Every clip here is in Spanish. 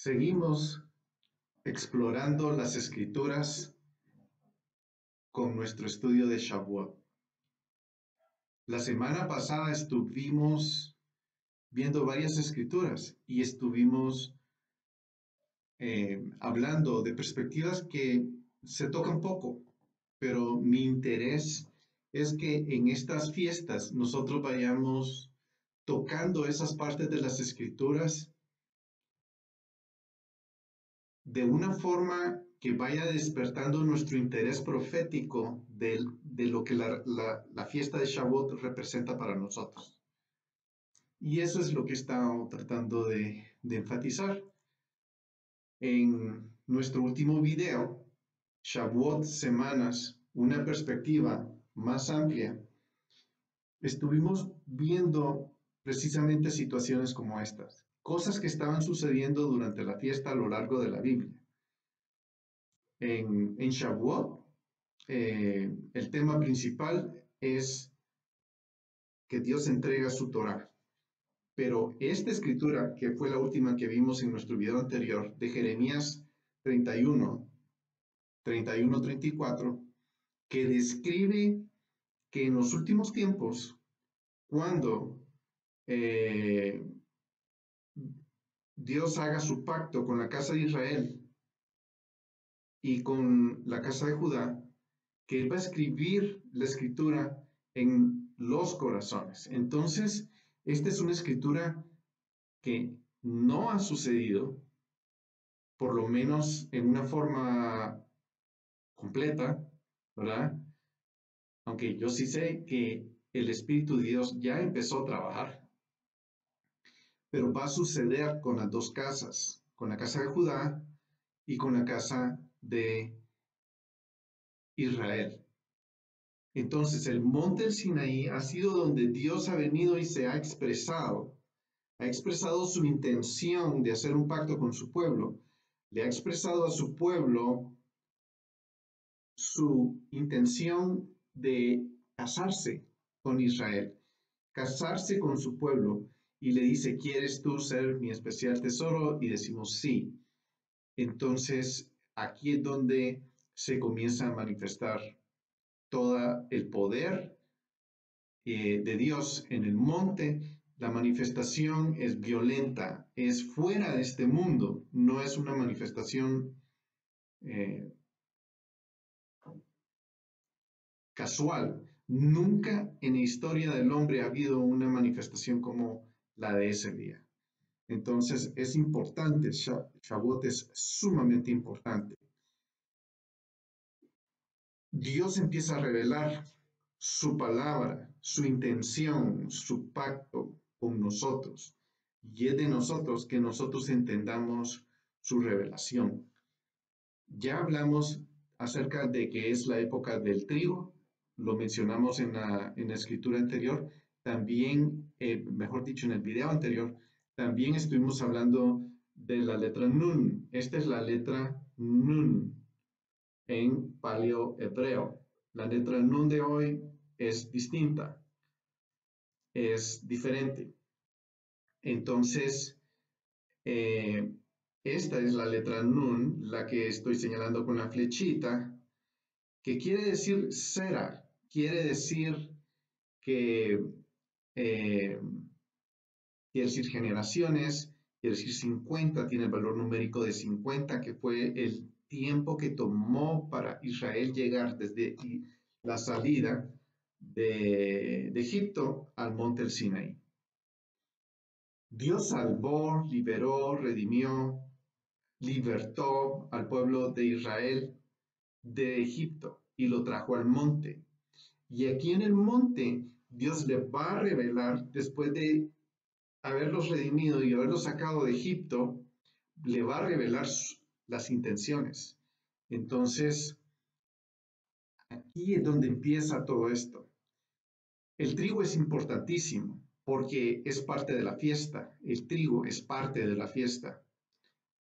Seguimos explorando las escrituras con nuestro estudio de Shavuot. La semana pasada estuvimos viendo varias escrituras y estuvimos hablando de perspectivas que se tocan poco, pero mi interés es que en estas fiestas nosotros vayamos tocando esas partes de las escrituras de una forma que vaya despertando nuestro interés profético de lo que la fiesta de Shavuot representa para nosotros. Y eso es lo que estamos tratando de enfatizar. En nuestro último video, Shavuot Semanas, una perspectiva más amplia, estuvimos viendo precisamente situaciones como estas, cosas que estaban sucediendo durante la fiesta a lo largo de la Biblia. En Shavuot, el tema principal es que Dios entrega su Torah. Pero esta escritura, que fue la última que vimos en nuestro video anterior, de Jeremías 31, 34, que describe que en los últimos tiempos, cuando Dios haga su pacto con la casa de Israel y con la casa de Judá, que Él va a escribir la escritura en los corazones. Entonces, esta es una escritura que no ha sucedido, por lo menos en una forma completa, ¿verdad? Aunque yo sí sé que el Espíritu de Dios ya empezó a trabajar, pero va a suceder con las dos casas, con la casa de Judá y con la casa de Israel. Entonces, el monte del Sinaí ha sido donde Dios ha venido y se ha expresado su intención de hacer un pacto con su pueblo, le ha expresado a su pueblo su intención de casarse con Israel, casarse con su pueblo, y le dice, ¿quieres tú ser mi especial tesoro? Y decimos sí. Entonces, aquí es donde se comienza a manifestar todo el poder de Dios en el monte. La manifestación es violenta, es fuera de este mundo, no es una manifestación casual. Nunca en la historia del hombre ha habido una manifestación como la de ese día. Entonces es importante, Shavuot es sumamente importante. Dios empieza a revelar su palabra, su intención, su pacto con nosotros. Y es de nosotros que nosotros entendamos su revelación. Ya hablamos acerca de que es la época del trigo, lo mencionamos en la escritura anterior, también, mejor dicho, en el video anterior, también estuvimos hablando de la letra Nun. Esta es la letra Nun en paleo-hebreo. La letra Nun de hoy es distinta, es diferente. Entonces, esta es la letra Nun, la que estoy señalando con la flechita, que quiere decir cera, quiere decir que, quiere decir generaciones, quiere decir 50, tiene el valor numérico de 50, que fue el tiempo que tomó para Israel llegar desde la salida de Egipto al monte del Sinaí. Dios salvó, liberó, redimió, libertó al pueblo de Israel de Egipto y lo trajo al monte. Y aquí en el monte, Dios le va a revelar, después de haberlos redimido y haberlos sacado de Egipto, le va a revelar las intenciones. Entonces, aquí es donde empieza todo esto. El trigo es importantísimo porque es parte de la fiesta. El trigo es parte de la fiesta.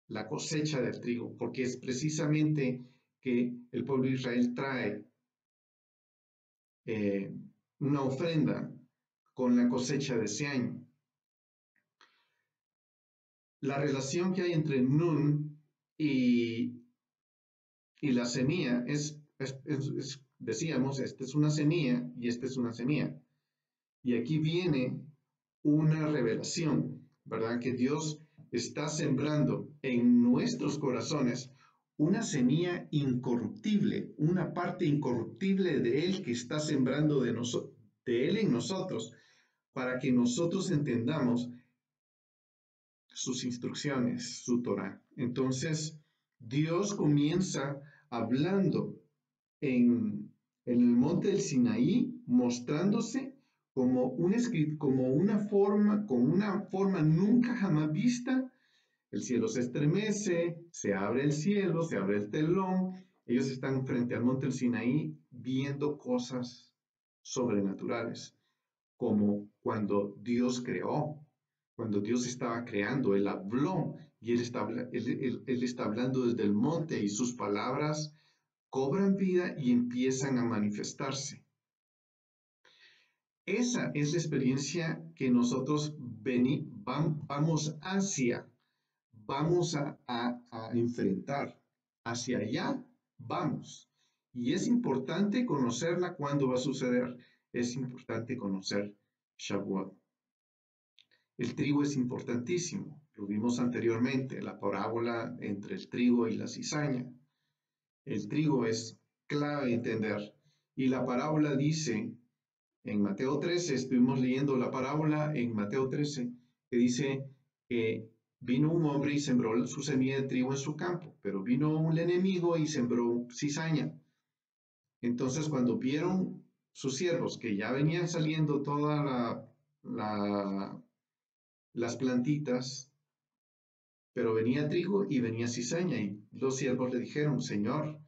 La cosecha del trigo, porque es precisamente que el pueblo de Israel trae una ofrenda con la cosecha de ese año. la relación que hay entre Nun y, y la semilla decíamos, esta es una semilla y esta es una semilla. Y aquí viene una revelación, ¿verdad? Que Dios está sembrando en nuestros corazones una semilla incorruptible, una parte incorruptible de Él que está sembrando de Él en nosotros, para que nosotros entendamos sus instrucciones, su Torah. Entonces, Dios comienza hablando en el monte del Sinaí, mostrándose como con una forma nunca jamás vista. El cielo se estremece, se abre el cielo, se abre el telón. Ellos están frente al monte del Sinaí viendo cosas sobrenaturales, como cuando Dios estaba creando, Él habló y él está hablando desde el monte y sus palabras cobran vida y empiezan a manifestarse. Esa es la experiencia que nosotros vamos a enfrentar. Hacia allá vamos. Y es importante conocerla cuando va a suceder. Es importante conocer Shavuot. El trigo es importantísimo. Lo vimos anteriormente, la parábola entre el trigo y la cizaña. El trigo es clave entender. Y la parábola dice, en Mateo 13, estuvimos leyendo la parábola en Mateo 13, que dice que vino un hombre y sembró su semilla de trigo en su campo, pero vino un enemigo y sembró cizaña. Entonces, cuando vieron sus siervos que ya venían saliendo todas las plantitas, pero venía trigo y venía cizaña, y los siervos le dijeron, Señor,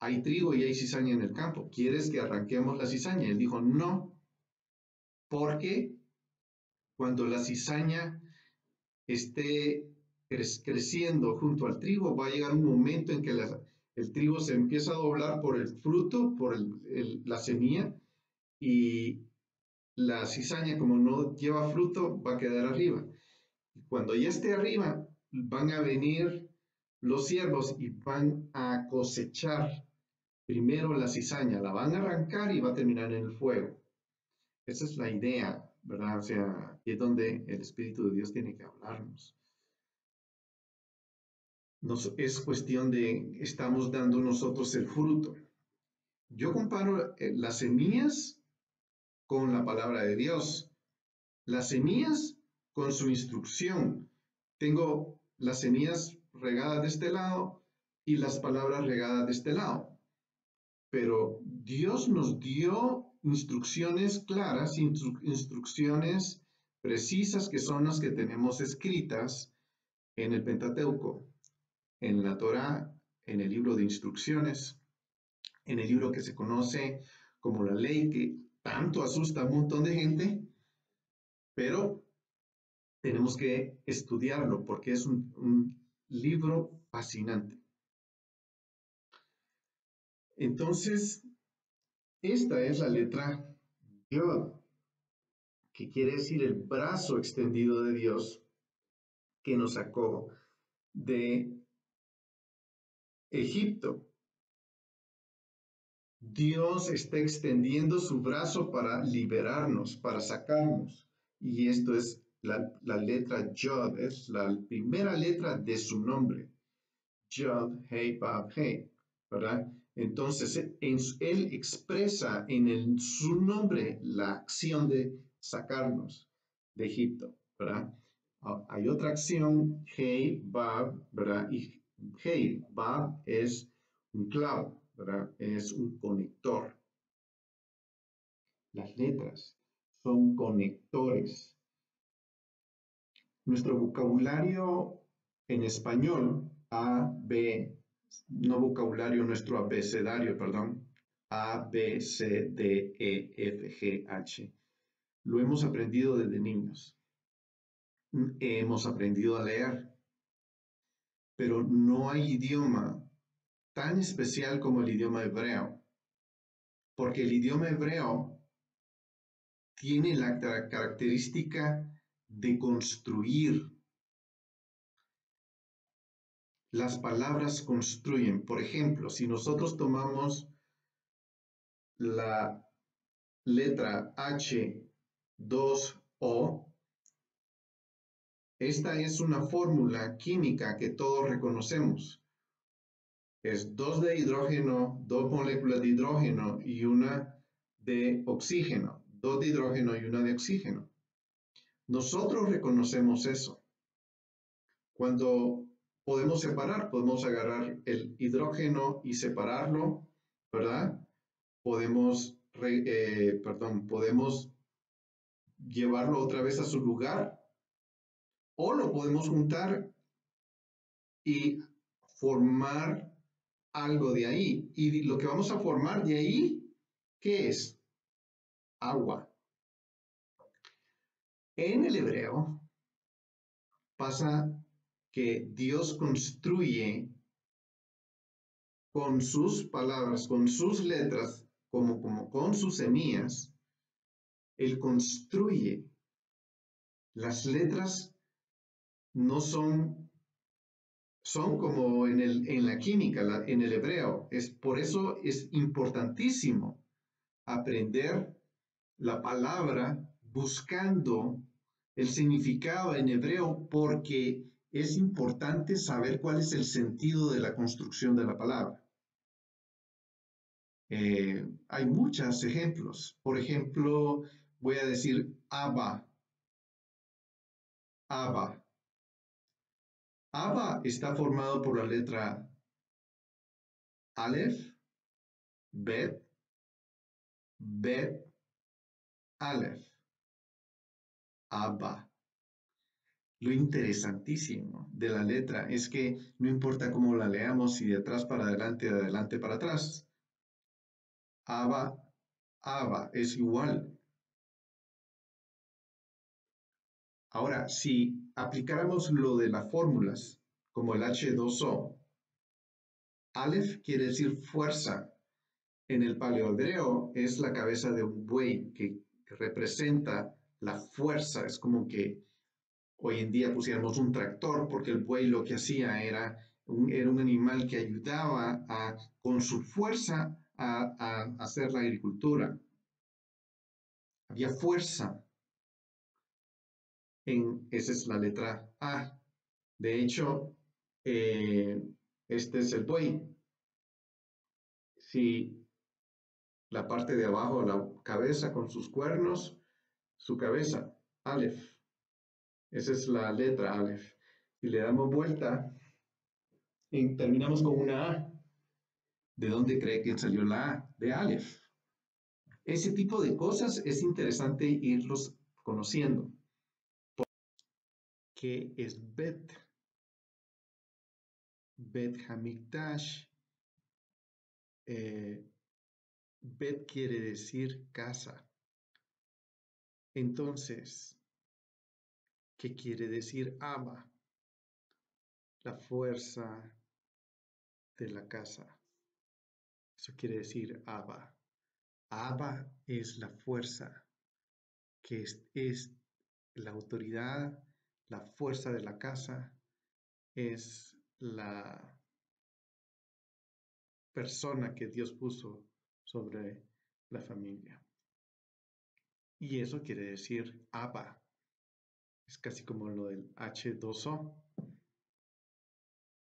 hay trigo y hay cizaña en el campo, ¿quieres que arranquemos la cizaña? Y él dijo, no, porque cuando la cizaña esté creciendo junto al trigo, va a llegar un momento en que el trigo se empieza a doblar por el fruto, por la semilla, y la cizaña, como no lleva fruto, va a quedar arriba. Y cuando ya esté arriba, van a venir los siervos y van a cosechar primero la cizaña, la van a arrancar y va a terminar en el fuego. Esa es la idea, ¿verdad? O sea, aquí es donde el Espíritu de Dios tiene que hablarnos. Es cuestión de, estamos dando nosotros el fruto. Yo comparo las semillas con la palabra de Dios, las semillas con su instrucción. Tengo las semillas regadas de este lado y las palabras regadas de este lado. Pero Dios nos dio instrucciones claras, instrucciones precisas que son las que tenemos escritas en el Pentateuco, en la Torá, en el libro de instrucciones, en el libro que se conoce como la ley, que tanto asusta a un montón de gente, pero tenemos que estudiarlo porque es un libro fascinante. Entonces, esta es la letra Yod, que quiere decir el brazo extendido de Dios que nos sacó de Egipto. Dios está extendiendo su brazo para liberarnos, para sacarnos. Y esto es la letra Yod, es la primera letra de su nombre. Yod, Hei, Vav, Hei, ¿verdad? Entonces, él expresa en su nombre la acción de sacarnos de Egipto, ¿verdad? Hay otra acción, Hei, Vav, ¿verdad? Y Hei, Vav es un clavo, ¿verdad? Es un conector. Las letras son conectores. Nuestro vocabulario en español, A, B, no vocabulario, nuestro abecedario, perdón, A, B, C, D, E, F, G, H, lo hemos aprendido desde niños. Hemos aprendido a leer, pero no hay idioma tan especial como el idioma hebreo, porque el idioma hebreo tiene la característica de construir las palabras construyen. Por ejemplo, si nosotros tomamos la letra H2O, esta es una fórmula química que todos reconocemos. Es 2 de hidrógeno, 2 moléculas de hidrógeno y una de oxígeno, 2 de hidrógeno y una de oxígeno. Nosotros reconocemos eso. Cuando podemos separar, podemos agarrar el hidrógeno y separarlo, ¿verdad? Podemos, podemos llevarlo otra vez a su lugar o lo podemos juntar y formar algo de ahí. Y lo que vamos a formar de ahí, ¿qué es? Agua. En el hebreo pasa que Dios construye con sus palabras, con sus letras, como con sus semillas. Él construye. Las letras no son como en la química, en el hebreo. Por eso es importantísimo aprender la palabra buscando el significado en hebreo, porque es importante saber cuál es el sentido de la construcción de la palabra. Hay muchos ejemplos. Por ejemplo, voy a decir Abba. Abba. Abba está formado por la letra Aleph, Bet, Bet, Aleph. Abba. Lo interesantísimo de la letra es que no importa cómo la leamos, si de atrás para adelante, de adelante para atrás, Abba, Abba es igual. Ahora, si aplicáramos lo de las fórmulas, como el H2O, Aleph quiere decir fuerza. En el paleohebreo es la cabeza de un buey que representa la fuerza. Es como que hoy en día pusiéramos un tractor, porque el buey lo que hacía era un animal que ayudaba con su fuerza a hacer la agricultura. Había fuerza esa es la letra A. De hecho, este es el buey. Si la parte de abajo, la cabeza con sus cuernos, su cabeza, Aleph. Esa es la letra Aleph. Si le damos vuelta, terminamos con una A. ¿De dónde cree que salió la A? De Aleph. Ese tipo de cosas es interesante irlos conociendo. ¿Qué es Bet? Bet Hamikdash. Bet quiere decir casa. Entonces, ¿qué quiere decir Abba? La fuerza de la casa. Eso quiere decir Abba. Abba es la fuerza, que es la autoridad, la fuerza de la casa, es la persona que Dios puso sobre la familia. Y eso quiere decir Abba. Es casi como lo del H2O.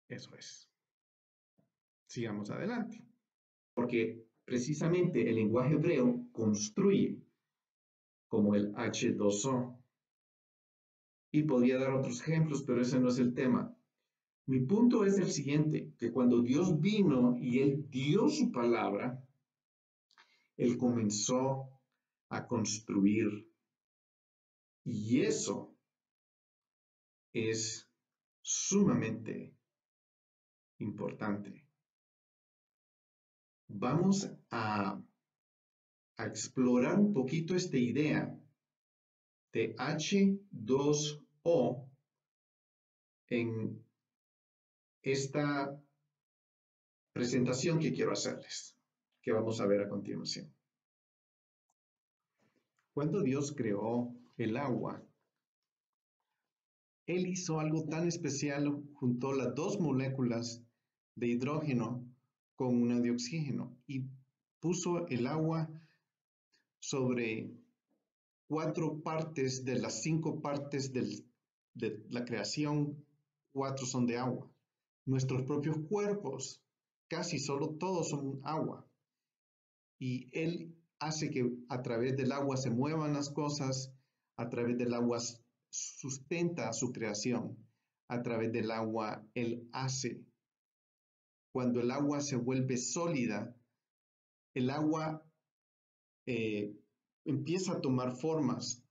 Eso es. Sigamos adelante. Porque precisamente el lenguaje hebreo construye como el H2O. Y podría dar otros ejemplos, pero ese no es el tema. Mi punto es el siguiente, que cuando Dios vino y Él dio su palabra, Él comenzó a construir. Y eso es sumamente importante. Vamos a explorar un poquito esta idea de H2O en esta presentación que quiero hacerles, que vamos a ver a continuación. Cuando Dios creó el agua, Él hizo algo tan especial, juntó las dos moléculas de hidrógeno con una de oxígeno y puso el agua sobre 4 partes de las 5 partes de la creación, 4 son de agua. Nuestros propios cuerpos, casi solo todos son agua. Y Él hace que a través del agua se muevan las cosas, a través del agua sustenta su creación, a través del agua Él hace. Cuando el agua se vuelve sólida, el agua eh, empieza a tomar formas,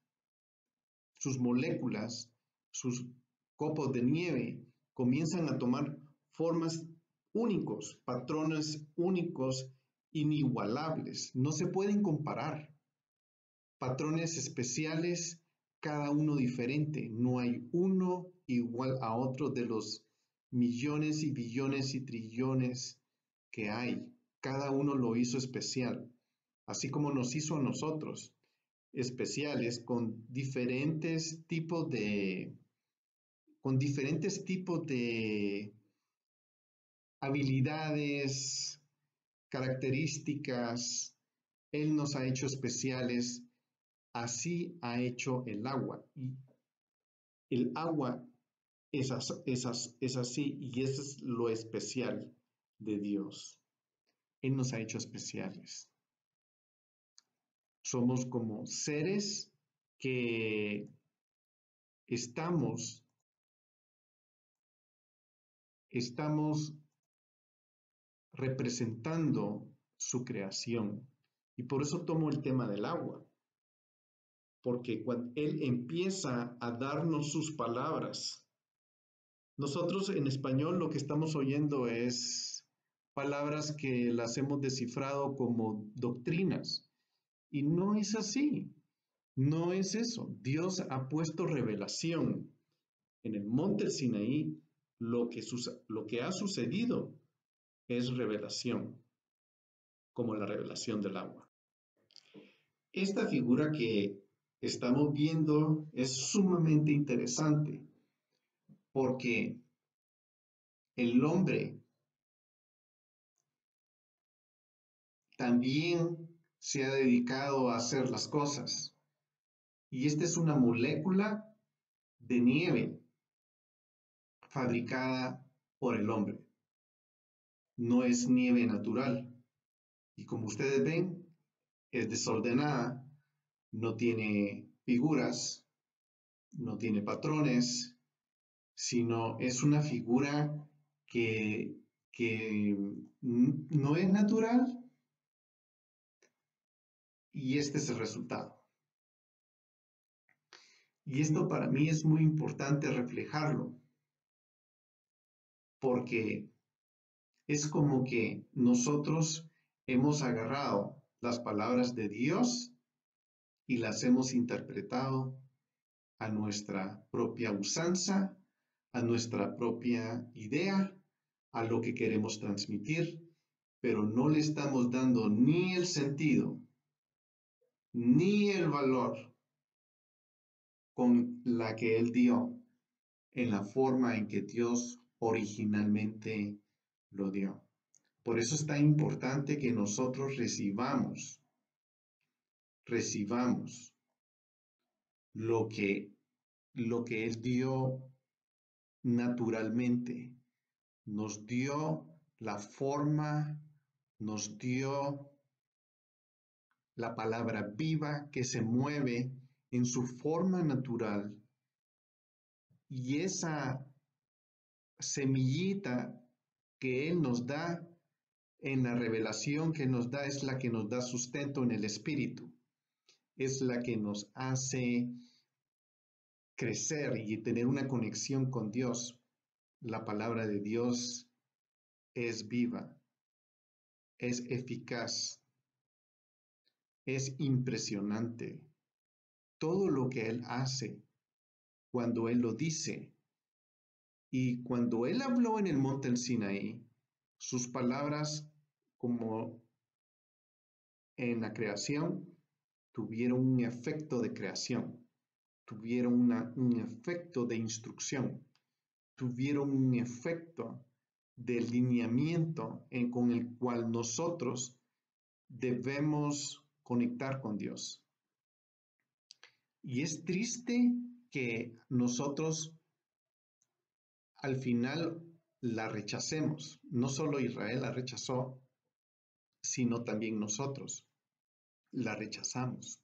sus moléculas, sus copos de nieve comienzan a tomar formas únicos, patrones únicos, inigualables, no se pueden comparar. Patrones especiales, cada uno diferente, no hay uno igual a otro de los millones y billones y trillones que hay. Cada uno lo hizo especial, así como nos hizo a nosotros especiales con diferentes tipos de habilidades, características. Él nos ha hecho especiales, así ha hecho el agua. Y el agua es así y eso es lo especial de Dios. Él nos ha hecho especiales. Somos como seres que estamos representando su creación. Y por eso tomo el tema del agua, porque cuando Él empieza a darnos sus palabras, nosotros en español lo que estamos oyendo es palabras que las hemos descifrado como doctrinas, y no es así, no es eso. Dios ha puesto revelación en el monte del Sinaí. Lo que ha sucedido es revelación, como la revelación del agua. Esta figura que estamos viendo es sumamente interesante porque el hombre también se ha dedicado a hacer las cosas. Y esta es una molécula de nieve fabricada por el hombre. No es nieve natural. Y como ustedes ven, es desordenada, no tiene figuras, no tiene patrones, sino es una figura que no es natural y este es el resultado. Y esto para mí es muy importante reflejarlo, porque es como que nosotros hemos agarrado las palabras de Dios y las hemos interpretado a nuestra propia usanza, a nuestra propia idea, a lo que queremos transmitir, pero no le estamos dando ni el sentido, ni el valor con la que Él dio, en la forma en que Dios originalmente lo dio. Por eso es tan importante que nosotros recibamos lo que Él dio naturalmente. Nos dio la forma, nos dio la palabra viva que se mueve en su forma natural. Y esa semillita que Él nos da en la revelación que nos da es la que nos da sustento en el espíritu. Es la que nos hace crecer y tener una conexión con Dios. La palabra de Dios es viva, es eficaz, es impresionante. Todo lo que Él hace, cuando Él lo dice, y cuando Él habló en el monte del Sinaí, sus palabras, como en la creación, tuvieron un efecto de creación. tuvieron un efecto de instrucción, tuvieron un efecto de lineamiento con el cual nosotros debemos conectar con Dios. Y es triste que nosotros al final la rechacemos. No solo Israel la rechazó, sino también nosotros la rechazamos.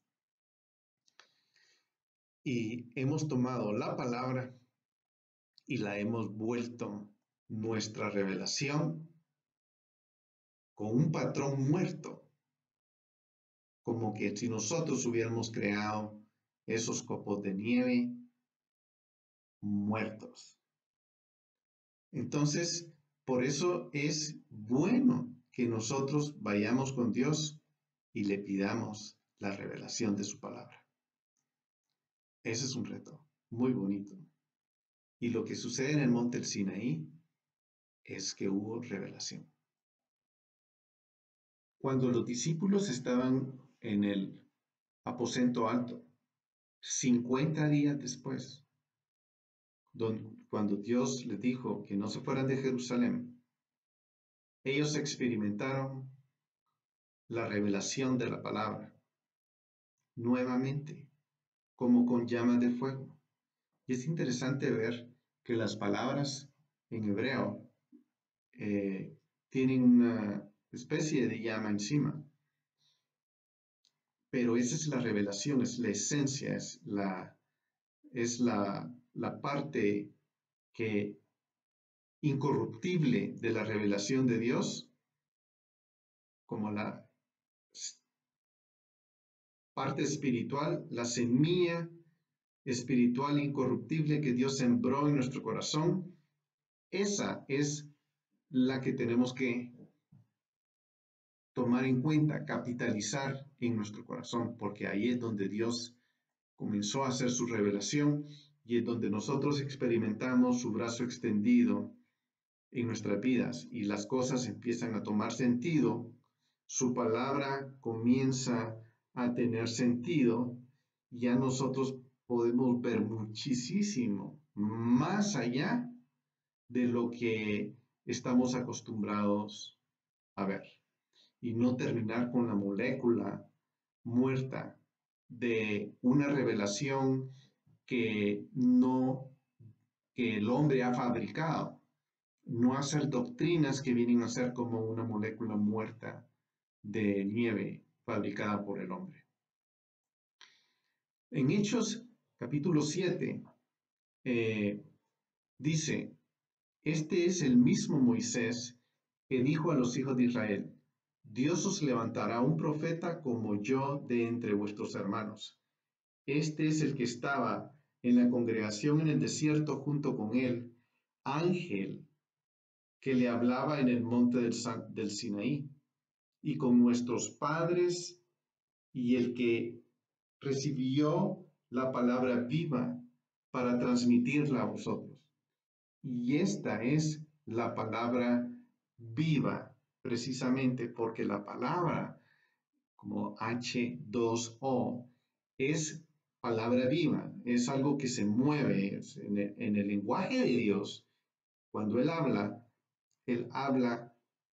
Y hemos tomado la palabra y la hemos vuelto nuestra revelación con un patrón muerto, como que si nosotros hubiéramos creado esos copos de nieve muertos. Entonces, por eso es bueno que nosotros vayamos con Dios y le pidamos la revelación de su palabra. Ese es un reto muy bonito. Y lo que sucede en el monte del Sinaí es que hubo revelación. Cuando los discípulos estaban en el aposento alto, 50 días después, cuando Dios les dijo que no se fueran de Jerusalén, ellos experimentaron la revelación de la palabra nuevamente, como con llamas de fuego. Y es interesante ver que las palabras en hebreo tienen una especie de llama encima. Pero esa es la revelación, es la esencia, es la parte que incorruptible de la revelación de Dios, como la parte espiritual, la semilla espiritual incorruptible que Dios sembró en nuestro corazón. Esa es la que tenemos que tomar en cuenta, capitalizar en nuestro corazón, porque ahí es donde Dios comenzó a hacer su revelación y es donde nosotros experimentamos su brazo extendido en nuestras vidas y las cosas empiezan a tomar sentido, su palabra comienza a tener sentido, ya nosotros podemos ver muchísimo más allá de lo que estamos acostumbrados a ver y no terminar con la molécula muerta de una revelación que el hombre ha fabricado, no hacer doctrinas que vienen a ser como una molécula muerta de nieve fabricada por el hombre. En Hechos capítulo 7 dice, este es el mismo Moisés que dijo a los hijos de Israel, Dios os levantará un profeta como yo de entre vuestros hermanos. Este es el que estaba en la congregación en el desierto junto con él, ángel que le hablaba en el monte del Sinaí, y con nuestros padres, y el que recibió la palabra viva para transmitirla a vosotros. Y esta es la palabra viva, precisamente porque la palabra, como H2O, es palabra viva, es algo que se mueve en el lenguaje de Dios. Cuando Él habla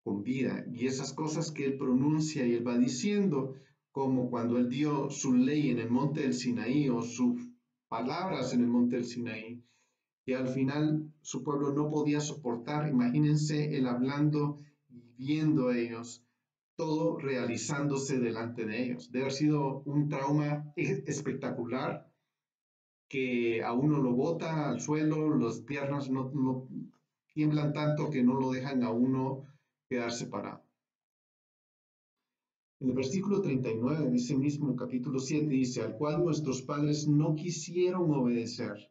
con vida y esas cosas que Él pronuncia y Él va diciendo, como cuando Él dio su ley en el monte del Sinaí o sus palabras en el monte del Sinaí, que al final su pueblo no podía soportar. Imagínense Él hablando y viendo a ellos todo realizándose delante de ellos. Debe haber sido un trauma espectacular que a uno lo bota al suelo, las piernas no tiemblan tanto que no lo dejan a uno quedarse parado. En el versículo 39 de ese mismo capítulo 7 dice, al cual nuestros padres no quisieron obedecer,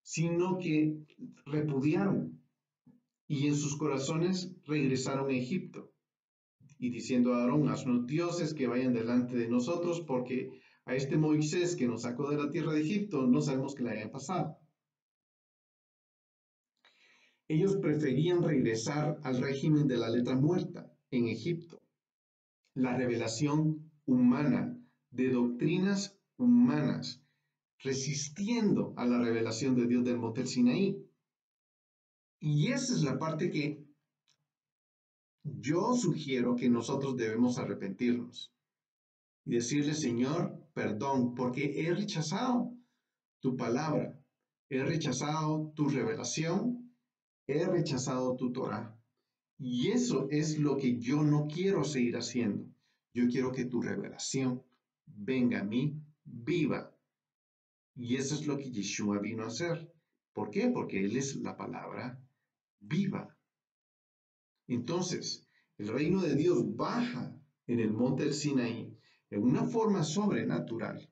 sino que repudiaron y en sus corazones regresaron a Egipto. Y diciendo a Aarón, haznos dioses que vayan delante de nosotros, porque a este Moisés que nos sacó de la tierra de Egipto no sabemos qué le haya pasado. Ellos preferían regresar al régimen de la letra muerta en Egipto. La revelación humana, de doctrinas humanas, resistiendo a la revelación de Dios del monte Sinaí. Y esa es la parte que yo sugiero que nosotros debemos arrepentirnos y decirle, Señor, perdón, porque he rechazado tu palabra, he rechazado tu revelación, he rechazado tu Torah. Y eso es lo que yo no quiero seguir haciendo. Yo quiero que tu revelación venga a mí viva. Y eso es lo que Yeshua vino a hacer. ¿Por qué? Porque Él es la palabra viva. Entonces, el reino de Dios baja en el monte del Sinaí de una forma sobrenatural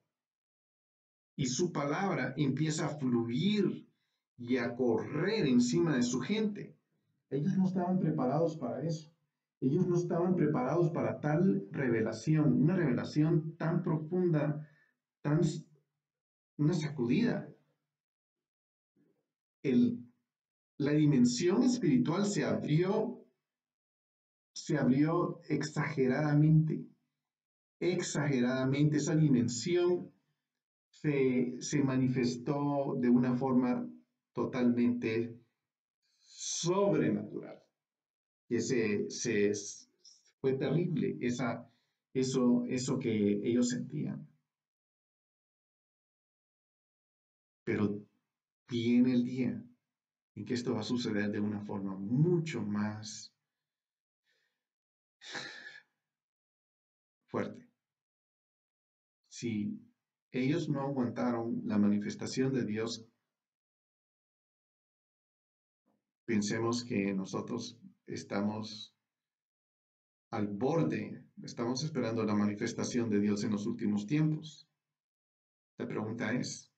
y su palabra empieza a fluir y a correr encima de su gente. Ellos no estaban preparados para eso. Ellos no estaban preparados para tal revelación, una revelación tan profunda, tan una sacudida. El, la dimensión espiritual se abrió exageradamente esa dimensión se manifestó de una forma totalmente sobrenatural. Que fue terrible eso que ellos sentían. Pero viene el día en que esto va a suceder de una forma mucho más fuerte. Si ellos no aguantaron la manifestación de Dios, pensemos que nosotros estamos al borde, estamos esperando la manifestación de Dios en los últimos tiempos. La pregunta es,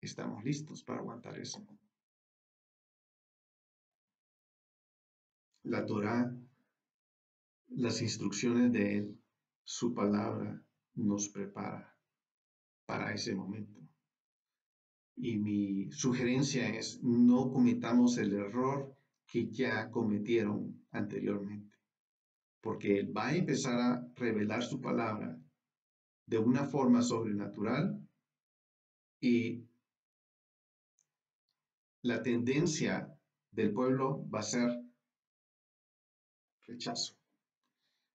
¿estamos listos para aguantar eso? La Torá, las instrucciones de Él, su palabra nos prepara para ese momento. Y mi sugerencia es no cometamos el error que ya cometieron anteriormente, porque Él va a empezar a revelar su palabra de una forma sobrenatural y la tendencia del pueblo va a ser rechazo.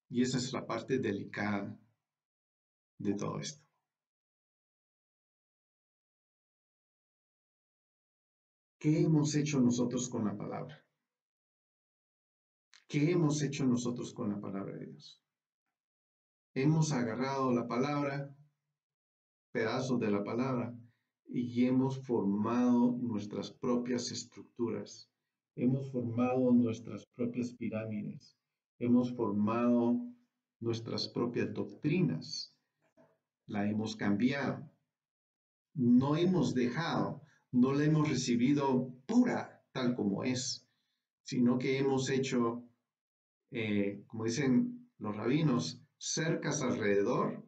Y esa es la parte delicada de todo esto. ¿Qué hemos hecho nosotros con la palabra? ¿Qué hemos hecho nosotros con la palabra de Dios? Hemos agarrado la palabra, pedazos de la palabra, y hemos formado nuestras propias estructuras. Hemos formado nuestras propias pirámides. Hemos formado nuestras propias doctrinas. La hemos cambiado. No hemos dejado, no la hemos recibido pura, tal como es, sino que hemos hecho, como dicen los rabinos, cercas alrededor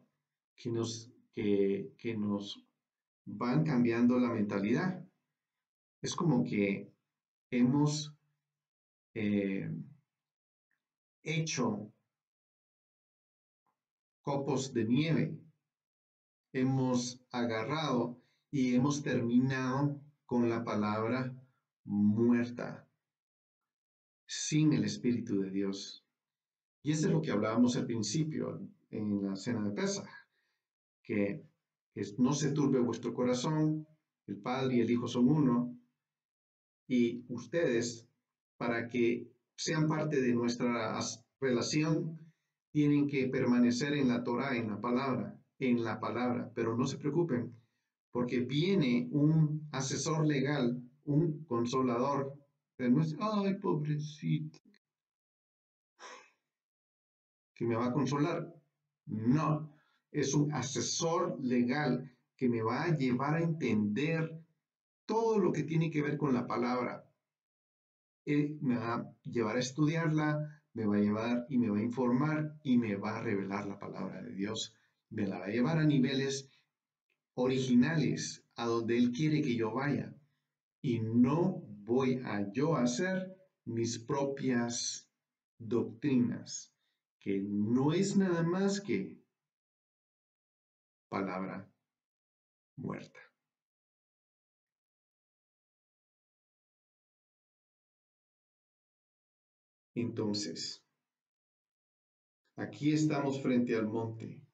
que nos van cambiando la mentalidad. Es como que hemos eh, hecho copos de nieve, hemos agarrado y hemos terminado con la palabra muerta, sin el Espíritu de Dios. Y eso es lo que hablábamos al principio en la cena de Pesaj, que no se turbe vuestro corazón, el Padre y el Hijo son uno, y ustedes, para que sean parte de nuestra relación, tienen que permanecer en la Torah, en la palabra, pero no se preocupen, porque viene un asesor legal, un consolador, pero no es, ay, pobrecito, que me va a consolar. No, es un asesor legal que me va a llevar a entender todo lo que tiene que ver con la palabra. Él me va a llevar a estudiarla, me va a llevar y me va a informar y me va a revelar la palabra de Dios. Me la va a llevar a niveles originales, a donde Él quiere que yo vaya. Y no voy a yo hacer mis propias doctrinas, que no es nada más que palabra muerta. Entonces, aquí estamos frente al monte,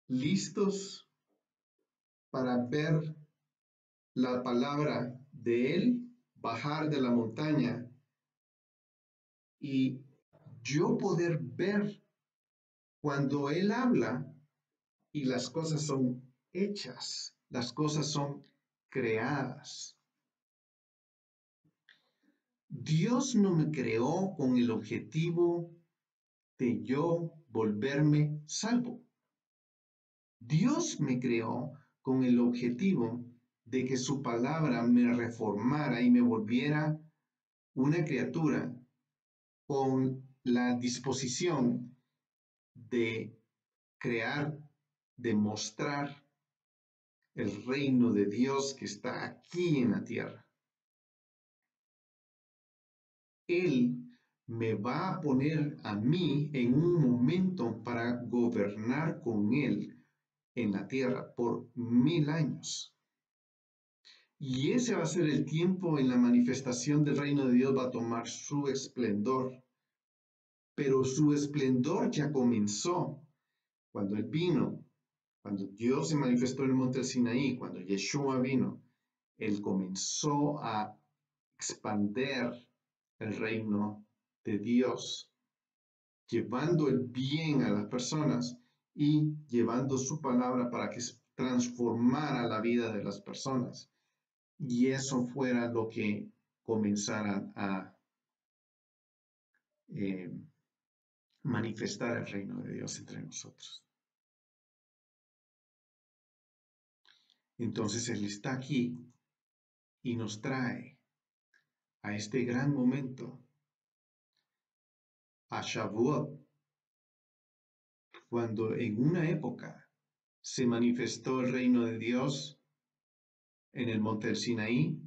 listos para ver la palabra de Él bajar de la montaña y yo poder ver cuando Él habla y las cosas son hechas, las cosas son creadas. Dios no me creó con el objetivo de yo volverme salvo. Dios me creó con el objetivo de que su palabra me reformara y me volviera una criatura con la disposición de crear, de mostrar el reino de Dios que está aquí en la tierra. Él me va a poner a mí en un momento para gobernar con Él en la tierra por 1000 años. Y ese va a ser el tiempo en la manifestación del reino de Dios, va a tomar su esplendor. Pero su esplendor ya comenzó cuando Él vino, cuando Dios se manifestó en el monte del Sinaí, cuando Yeshua vino. Él comenzó a expander el reino de Dios, llevando el bien a las personas y llevando su palabra para que transformara la vida de las personas. Y eso fuera lo que comenzara a eh, manifestar el reino de Dios entre nosotros. Entonces Él está aquí y nos trae a este gran momento, a Shavuot, cuando en una época se manifestó el reino de Dios en el monte del Sinaí,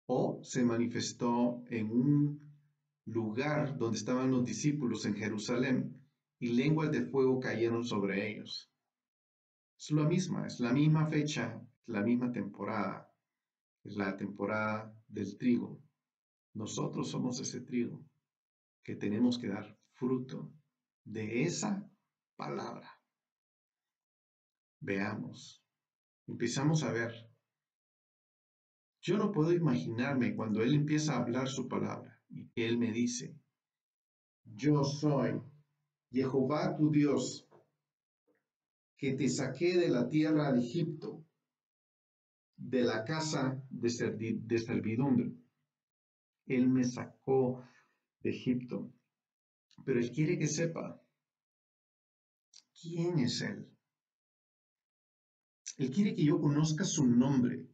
o se manifestó en un lugar donde estaban los discípulos en Jerusalén, y lenguas de fuego cayeron sobre ellos. Es la misma fecha, la misma temporada, es la temporada del trigo. Nosotros somos ese trigo que tenemos que dar fruto de esa palabra. Veamos, empezamos a ver. Yo no puedo imaginarme cuando Él empieza a hablar su palabra y que Él me dice, yo soy Jehová tu Dios, que te saqué de la tierra de Egipto, de la casa de servidumbre. Él me sacó de Egipto, pero Él quiere que sepa quién es Él. Él quiere que yo conozca su nombre.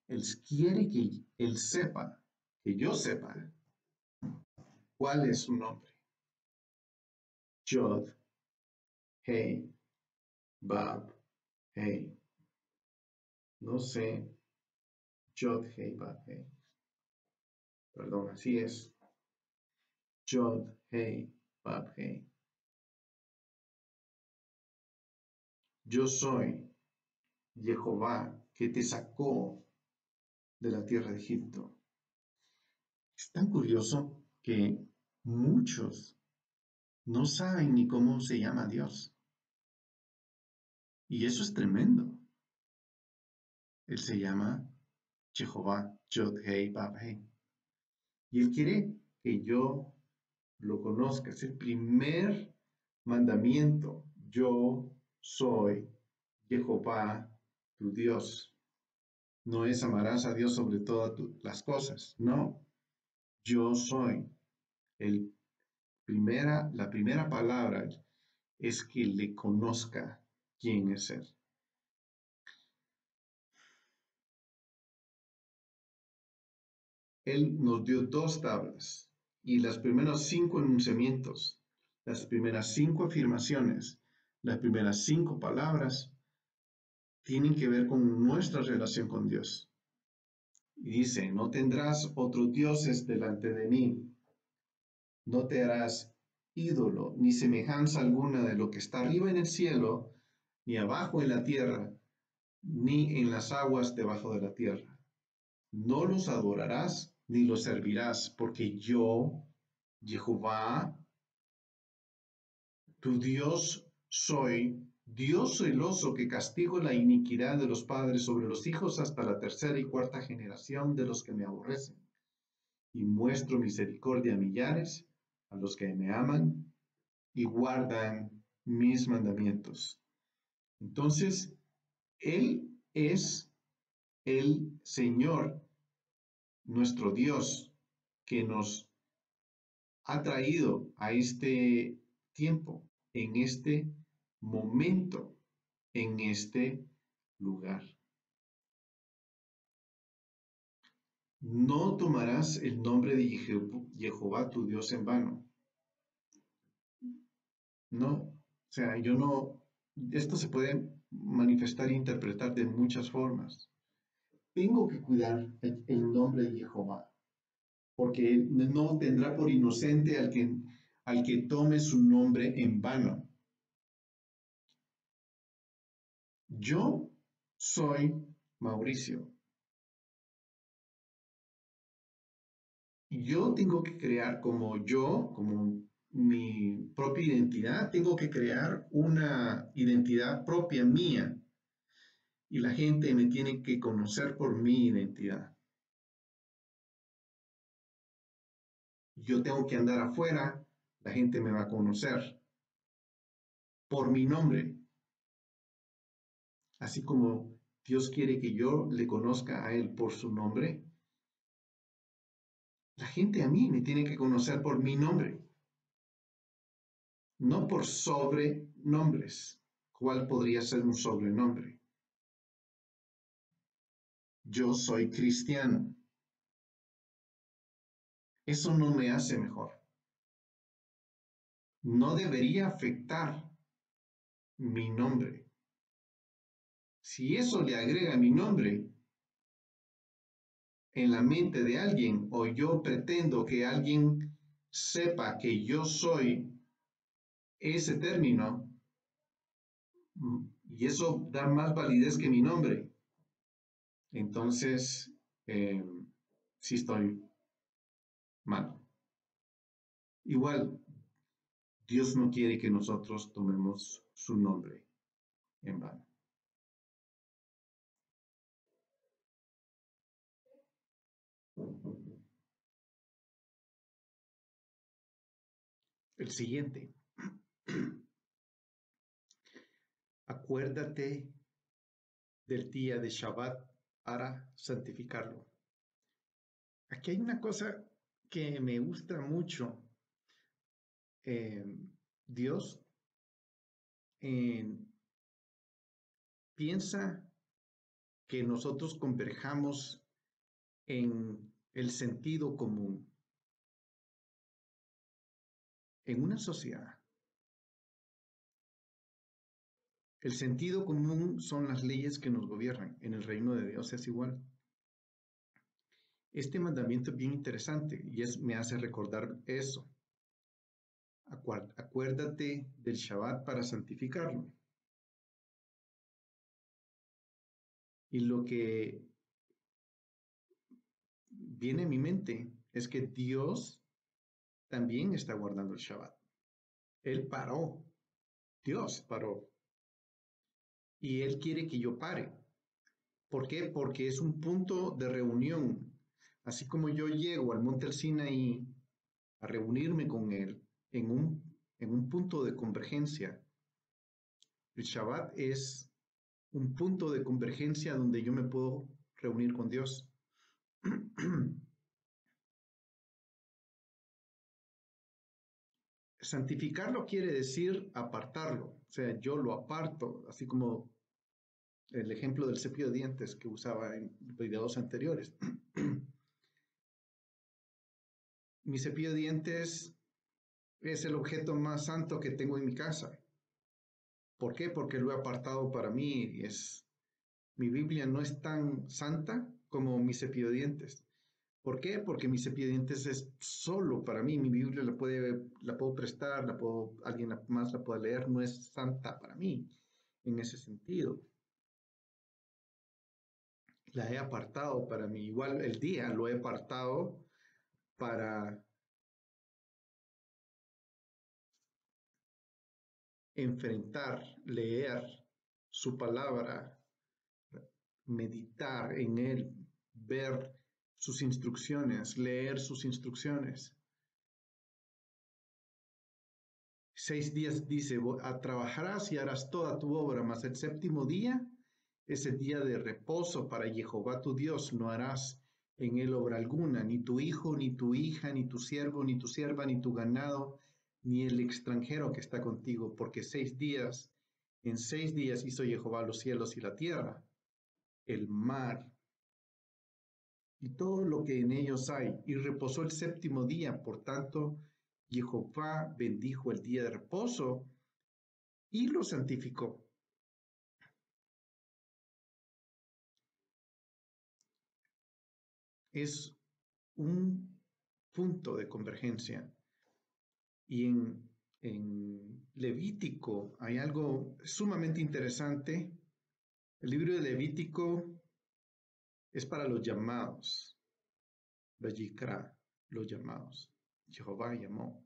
Él quiere que Él sepa, que yo sepa cuál es su nombre. Yod, Hey, Bab, Hey. No sé, Yod, Hey, Bab, Hey. Perdón, así es. Yod, Hey, Bab, Hey. Yo soy Jehová que te sacó de la tierra de Egipto. Es tan curioso que muchos no saben ni cómo se llama Dios. Y eso es tremendo. Él se llama Jehová, Yod, Hei, Bab, Hei. Y Él quiere que yo lo conozca. Es el primer mandamiento. Yo soy Jehová, tu Dios. No es amarás a Dios sobre todas las cosas. No. Yo soy. La primera palabra es que le conozca quién es Él. Él nos dio 2 tablas y las primeras 5 enunciamientos, las primeras 5 afirmaciones, las primeras 5 palabras tienen que ver con nuestra relación con Dios. Y dice, no tendrás otros dioses delante de mí. No te harás ídolo, ni semejanza alguna de lo que está arriba en el cielo, ni abajo en la tierra, ni en las aguas debajo de la tierra. No los adorarás ni los servirás, porque yo, Jehová, tu Dios, soy Dios celoso que castigo la iniquidad de los padres sobre los hijos hasta la tercera y cuarta generación de los que me aborrecen, y muestro misericordia a millares, a los que me aman y guardan mis mandamientos. Entonces, Él es el Señor, nuestro Dios, que nos ha traído a este tiempo, en este momento, en este lugar. No tomarás el nombre de Jehová tu Dios en vano. No, o sea, yo no, esto se puede manifestar e interpretar de muchas formas. Tengo que cuidar el nombre de Jehová, porque no tendrá por inocente al que tome su nombre en vano. Yo soy Mauricio. Yo tengo que crear como mi propia identidad, tengo que crear una identidad propia mía y la gente me tiene que conocer por mi identidad. Yo tengo que andar afuera, la gente me va a conocer por mi nombre, así como Dios quiere que yo le conozca a Él por su nombre. La gente a mí me tiene que conocer por mi nombre, no por sobrenombres. ¿Cuál podría ser un sobrenombre? Yo soy cristiano. Eso no me hace mejor. No debería afectar mi nombre. Si eso le agrega mi nombre en la mente de alguien o yo pretendo que alguien sepa que yo soy ese término y eso da más validez que mi nombre, entonces sí estoy mal. Igual, Dios no quiere que nosotros tomemos su nombre en vano. El siguiente. Acuérdate del día de Shabbat para santificarlo. Aquí hay una cosa que me gusta mucho. Dios eh, piensa que nosotros converjamos en el sentido común. En una sociedad, el sentido común son las leyes que nos gobiernan. En el reino de Dios es igual. Este mandamiento es bien interesante y me hace recordar eso. Acuérdate del Shabbat para santificarlo. Y lo que viene a mi mente es que Dios también está guardando el Shabbat. Él paró, Dios paró. Y Él quiere que yo pare. ¿Por qué? Porque es un punto de reunión. Así como yo llego al monte del Sinaí a reunirme con Él en un punto de convergencia, el Shabbat es un punto de convergencia donde yo me puedo reunir con Dios. Santificarlo quiere decir apartarlo, o sea, yo lo aparto, así como el ejemplo del cepillo de dientes que usaba en videos anteriores. Mi cepillo de dientes es el objeto más santo que tengo en mi casa. ¿Por qué? Porque lo he apartado para mí. Mi Biblia no es tan santa como mi cepillo de dientes. ¿Por qué? Porque mi cepillo de dientes es solo para mí. Mi Biblia la puedo prestar, alguien más la puede leer, no es santa para mí en ese sentido. La he apartado para mí. Igual el día lo he apartado para enfrentar, leer su palabra, meditar en él, ver sus instrucciones, leer sus instrucciones. 6 días dice, trabajarás y harás toda tu obra, mas el séptimo día es el día de reposo para Jehová tu Dios, no harás en él obra alguna, ni tu hijo, ni tu hija, ni tu siervo, ni tu sierva, ni tu ganado, ni el extranjero que está contigo, porque en 6 días hizo Jehová los cielos y la tierra, el mar y todo lo que en ellos hay, y reposó el séptimo día. Por tanto, Jehová bendijo el día de reposo y lo santificó. Es un punto de convergencia. Y en Levítico hay algo sumamente interesante. El libro de Levítico es para los llamados. Vayikra, los llamados. Jehová llamó.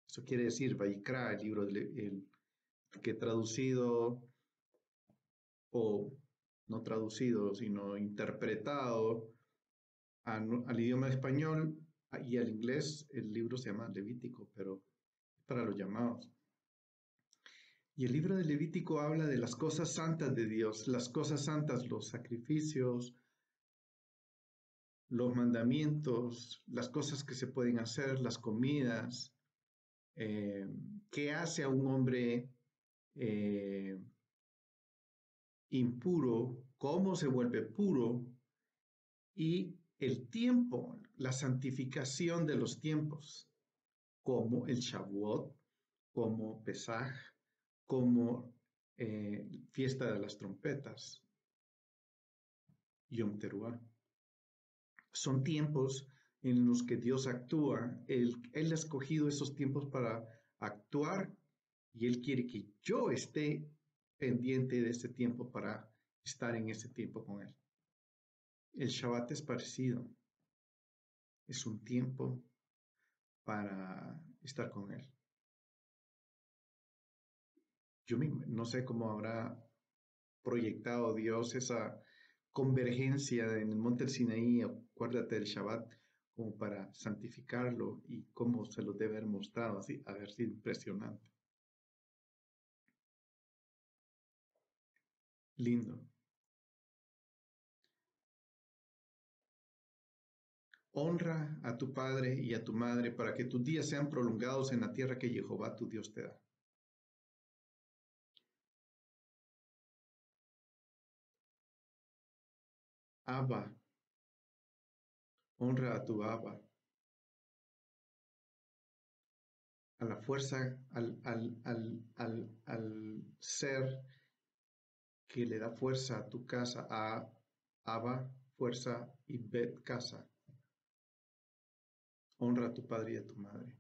Eso quiere decir Vayikra, el libro que traducido o no traducido, sino interpretado al idioma español y al inglés, el libro se llama Levítico, pero es para los llamados. Y el libro de Levítico habla de las cosas santas de Dios, las cosas santas, los sacrificios, los mandamientos, las cosas que se pueden hacer, las comidas, qué hace a un hombre eh, impuro, cómo se vuelve puro y el tiempo, la santificación de los tiempos, como el Shavuot, como Pesaj, como fiesta de las trompetas, Yom Teruah. Son tiempos en los que Dios actúa. Él ha escogido esos tiempos para actuar y Él quiere que yo esté pendiente de ese tiempo para estar en ese tiempo con Él. El Shabbat es parecido. Es un tiempo para estar con Él. Yo no sé cómo habrá proyectado Dios esa convergencia en el monte del Sinaí, acuérdate del Shabbat, como para santificarlo y cómo se lo debe haber mostrado, así, haber sido impresionante. Lindo. Honra a tu padre y a tu madre para que tus días sean prolongados en la tierra que Jehová tu Dios te da. Abba, honra a tu Abba, a la fuerza, al ser que le da fuerza a tu casa, a Abba, fuerza, y Bet, casa. Honra a tu padre y a tu madre.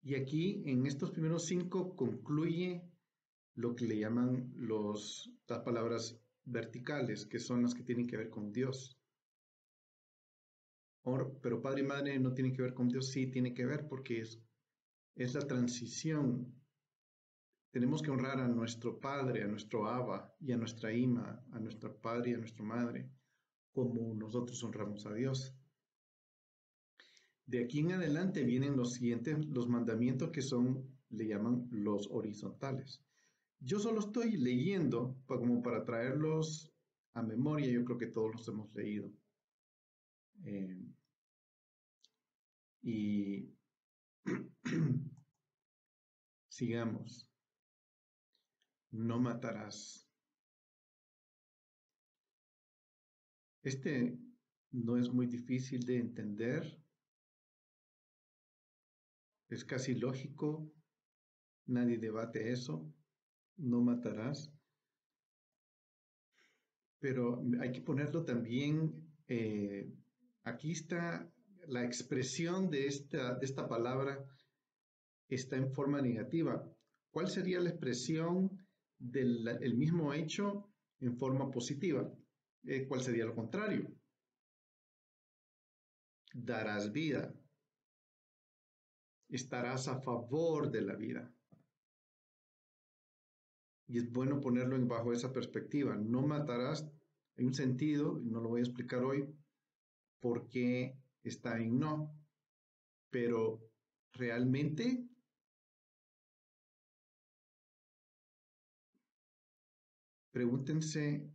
Y aquí, en estos primeros 5, concluye lo que le llaman las palabras verticales, que son las que tienen que ver con Dios. Pero padre y madre no tienen que ver con Dios, sí tiene que ver porque es la transición. Tenemos que honrar a nuestro padre, a nuestro Abba y a nuestra Ima, a nuestro padre y a nuestra madre, como nosotros honramos a Dios. De aquí en adelante vienen los siguientes, los mandamientos que le llaman los horizontales. Yo solo estoy leyendo como para traerlos a memoria, yo creo que todos los hemos leído. Y sigamos. No matarás. Este no es muy difícil de entender, es casi lógico, nadie debate eso, no matarás, pero hay que ponerlo también eh, aquí está la expresión de esta palabra, está en forma negativa. ¿Cuál sería la expresión del el mismo hecho en forma positiva? ¿Cuál sería lo contrario? Darás vida. Estarás a favor de la vida. Y es bueno ponerlo bajo esa perspectiva. No matarás en un sentido, y no lo voy a explicar hoy, por qué está en no, pero realmente pregúntense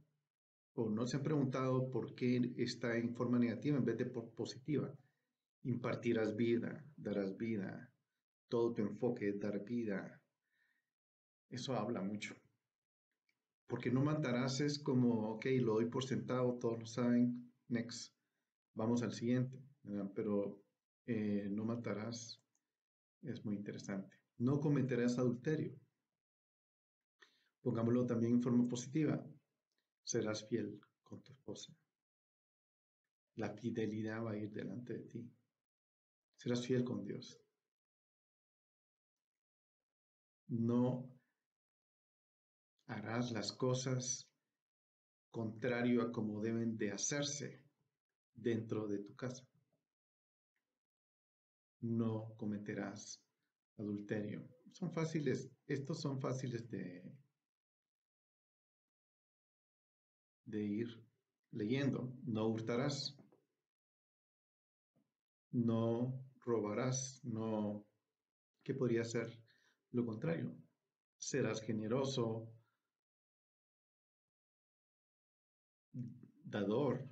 o no se han preguntado por qué está en forma negativa en vez de positiva. Impartirás vida, darás vida, todo tu enfoque es dar vida. Eso habla mucho. Porque no matarás es como, ok, lo doy por sentado, todos lo saben, next, vamos al siguiente, ¿verdad? Pero no matarás es muy interesante. No cometerás adulterio. Pongámoslo también en forma positiva. Serás fiel con tu esposa. La fidelidad va a ir delante de ti. Serás fiel con Dios. No harás las cosas contrario a como deben de hacerse dentro de tu casa. No cometerás adulterio. Son fáciles, estos son fáciles de ir leyendo. No hurtarás, no robarás, no, ¿qué podría ser lo contrario? Serás generoso, dador.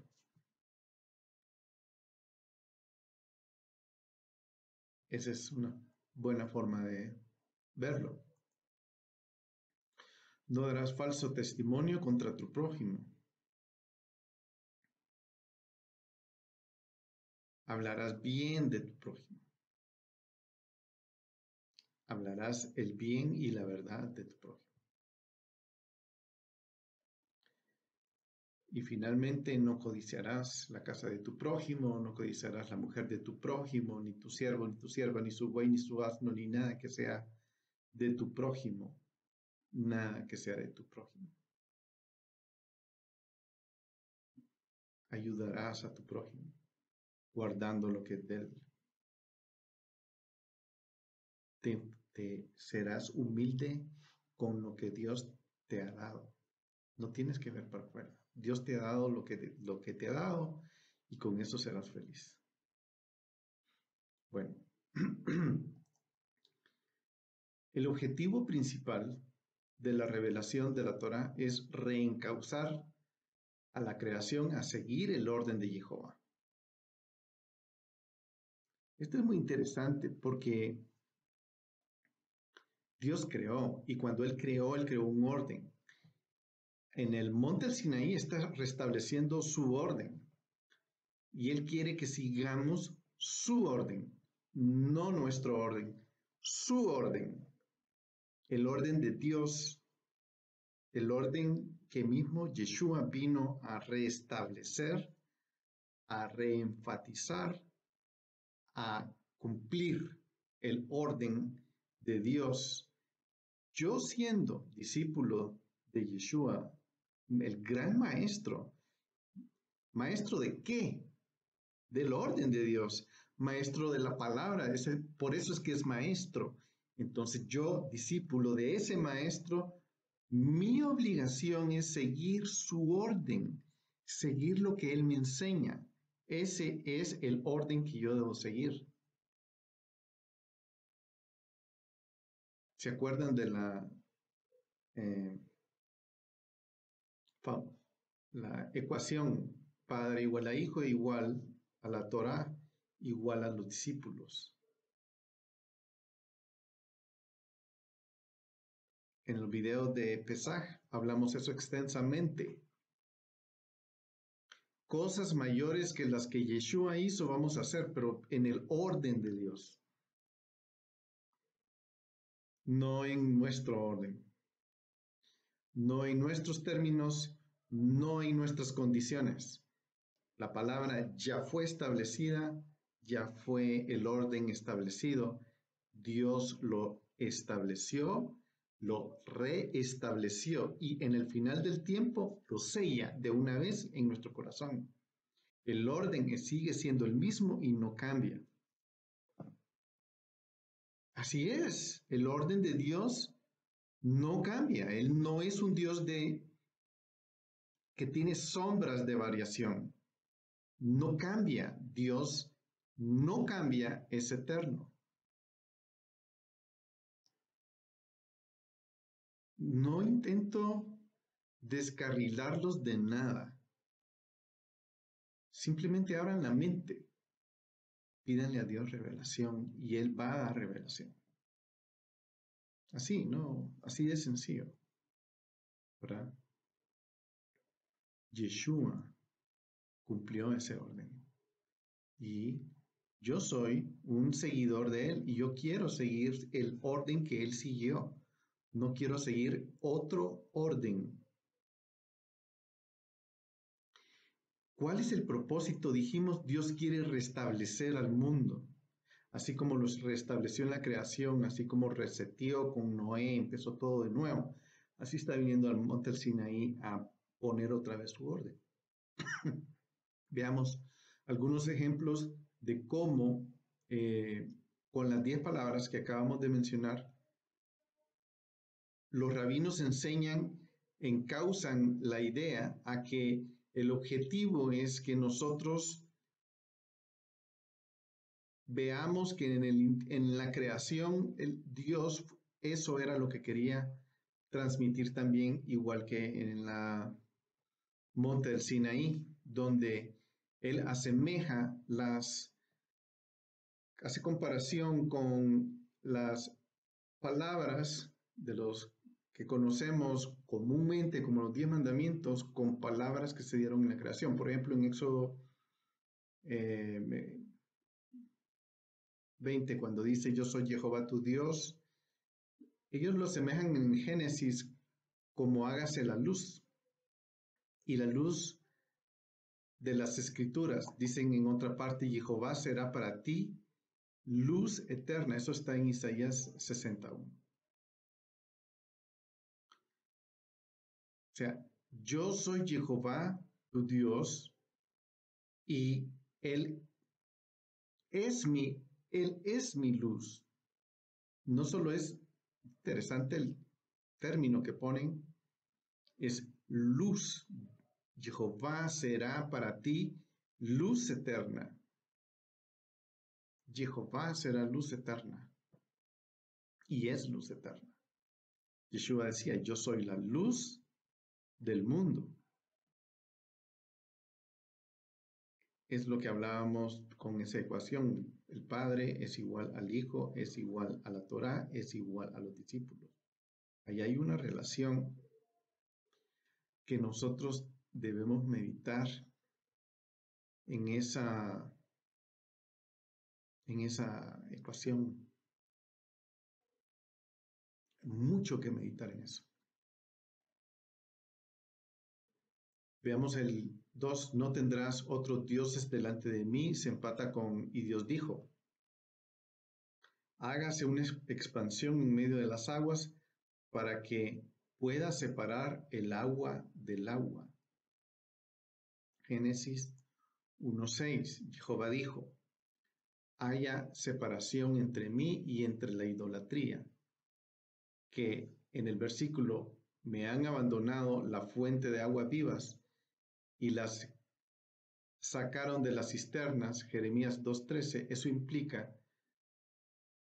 Esa es una buena forma de verlo. No darás falso testimonio contra tu prójimo. Hablarás bien de tu prójimo. Hablarás el bien y la verdad de tu prójimo. Y finalmente, no codiciarás la casa de tu prójimo, no codiciarás la mujer de tu prójimo, ni tu siervo, ni tu sierva, ni su buey, ni su asno, ni nada que sea de tu prójimo. Nada que sea de tu prójimo. Ayudarás a tu prójimo, guardando lo que es de él. Te serás humilde con lo que Dios te ha dado. No tienes que ver para afuera. Dios te ha dado lo que te ha dado y con eso serás feliz. Bueno, el objetivo principal de la revelación de la Torá es reencauzar a la creación a seguir el orden de Jehová. Esto es muy interesante porque Dios creó y cuando Él creó un orden. En el monte del Sinaí está restableciendo su orden y Él quiere que sigamos su orden, no nuestro orden, su orden, el orden de Dios, el orden que mismo Yeshua vino a reestablecer, a reenfatizar, a cumplir el orden de Dios. Yo siendo discípulo de Yeshua, el gran maestro, ¿maestro de qué? Del orden de Dios, maestro de la palabra, por eso es que es maestro. Entonces yo, discípulo de ese maestro, mi obligación es seguir su orden, seguir lo que él me enseña. Ese es el orden que yo debo seguir. ¿Se acuerdan de eh, la ecuación Padre igual a Hijo igual a la Torah igual a los discípulos? En el video de Pesaj hablamos eso extensamente. Cosas mayores que las que Yeshua hizo vamos a hacer, pero en el orden de Dios, no en nuestro orden, no en nuestros términos, no en nuestras condiciones. La palabra ya fue establecida, ya fue el orden establecido. Dios lo estableció, lo reestableció y en el final del tiempo lo sella de una vez en nuestro corazón. El orden sigue siendo el mismo y no cambia. Así es, el orden de Dios no cambia. Él no es un Dios que tiene sombras de variación. No cambia. Dios no cambia, es eterno. No intento descarrilarlos de nada. Simplemente abran la mente. Pídanle a Dios revelación y Él va a dar revelación. Así, ¿no? Así de sencillo. ¿Verdad? Yeshua cumplió ese orden. Y yo soy un seguidor de Él y yo quiero seguir el orden que Él siguió. No quiero seguir otro orden. ¿Cuál es el propósito? Dijimos, Dios quiere restablecer al mundo. Así como los restableció en la creación, así como reseteó con Noé, empezó todo de nuevo. Así está viniendo al monte del Sinaí a poner otra vez su orden. Veamos algunos ejemplos de cómo, con las 10 palabras que acabamos de mencionar, los rabinos enseñan, encausan la idea a que el objetivo es que nosotros veamos que en la creación Dios eso era lo que quería transmitir también, igual que en la monte del Sinaí, donde Él hace comparación con las palabras de los que conocemos comúnmente como los 10 mandamientos con palabras que se dieron en la creación. Por ejemplo, en Éxodo 20, cuando dice yo soy Jehová tu Dios, ellos lo asemejan en Génesis como hágase la luz. Y la luz de las escrituras, dicen en otra parte, Jehová será para ti luz eterna. Eso está en Isaías 61. O sea, yo soy Jehová tu Dios y Él Él es mi luz. No solo es interesante el término que ponen, es luz. Jehová será para ti luz eterna. Jehová será luz eterna. Y es luz eterna. Yeshua decía, yo soy la luz del mundo. Es lo que hablábamos con esa ecuación. El Padre es igual al Hijo, es igual a la Torá, es igual a los discípulos. Ahí hay una relación que nosotros debemos meditar en esa ecuación. Mucho que meditar en eso. Veamos el 2, no tendrás otros dioses delante de mí, se empata con, y Dios dijo, hágase una expansión en medio de las aguas para que pueda separar el agua del agua. Génesis 1:6, Jehová dijo, haya separación entre mí y entre la idolatría, que en el versículo me han abandonado la fuente de aguas vivas y las sacaron de las cisternas, Jeremías 2:13, eso implica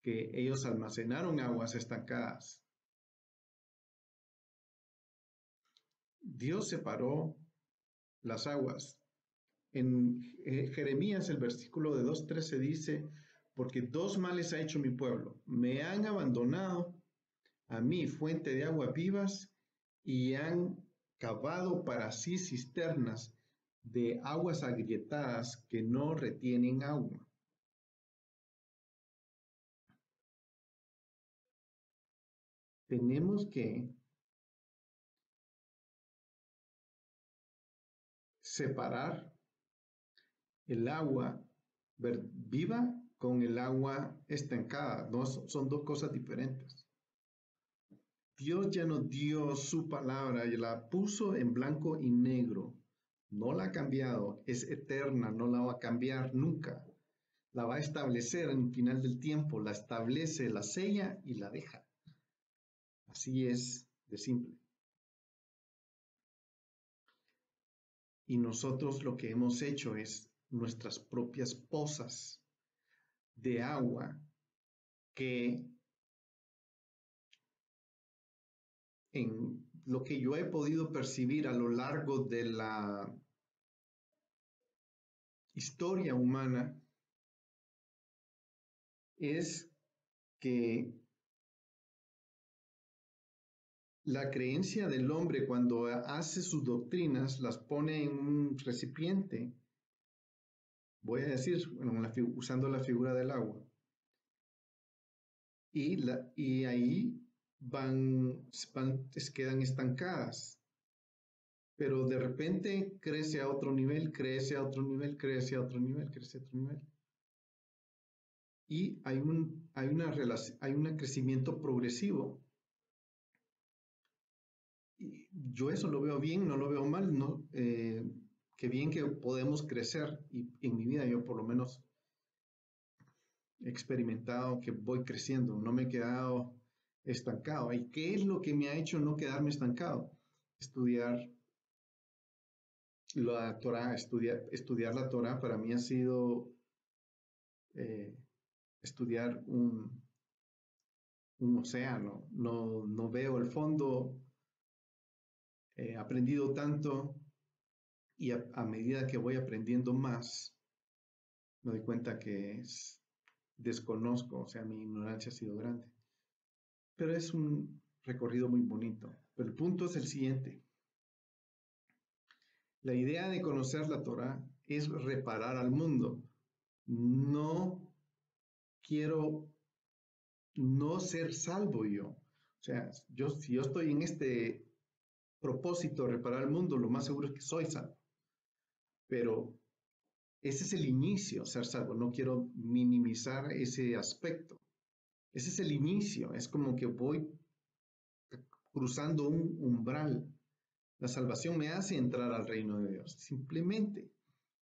que ellos almacenaron aguas estancadas. Dios separó las aguas. En Jeremías el versículo de 2:13 dice, porque dos males ha hecho mi pueblo, me han abandonado a mí fuente de aguas vivas y han cavado para sí cisternas de aguas agrietadas que no retienen agua. Tenemos que separar el agua viva con el agua estancada. No, son dos cosas diferentes. Dios ya nos dio su palabra y la puso en blanco y negro. No la ha cambiado, es eterna, no la va a cambiar nunca. La va a establecer en el final del tiempo, la establece, la sella y la deja. Así es de simple. Y nosotros lo que hemos hecho es nuestras propias pozas de agua que en lo que yo he podido percibir a lo largo de la historia humana es que la creencia del hombre cuando hace sus doctrinas las pone en un recipiente, voy a decir, bueno, usando la figura del agua, y ahí quedan estancadas, pero de repente crece a otro nivel, crece a otro nivel, crece a otro nivel, crece a otro nivel. Y hay un crecimiento progresivo. Y yo eso lo veo bien, no lo veo mal, ¿no? Qué bien que podemos crecer y en mi vida yo por lo menos he experimentado que voy creciendo, no me he quedado estancado. ¿Y qué es lo que me ha hecho no quedarme estancado? Estudiar la Torah, estudiar la Torah para mí ha sido eh, estudiar un océano. No veo el fondo, he aprendido tanto y a medida que voy aprendiendo más, me doy cuenta que desconozco, o sea, mi ignorancia ha sido grande. Pero es un recorrido muy bonito. Pero el punto es el siguiente. La idea de conocer la Torah es reparar al mundo. No quiero no ser salvo yo. O sea, si yo estoy en este propósito de reparar el mundo, lo más seguro es que soy salvo. Pero ese es el inicio, ser salvo. No quiero minimizar ese aspecto. Ese es el inicio. Es como que voy cruzando un umbral. La salvación me hace entrar al reino de Dios, simplemente.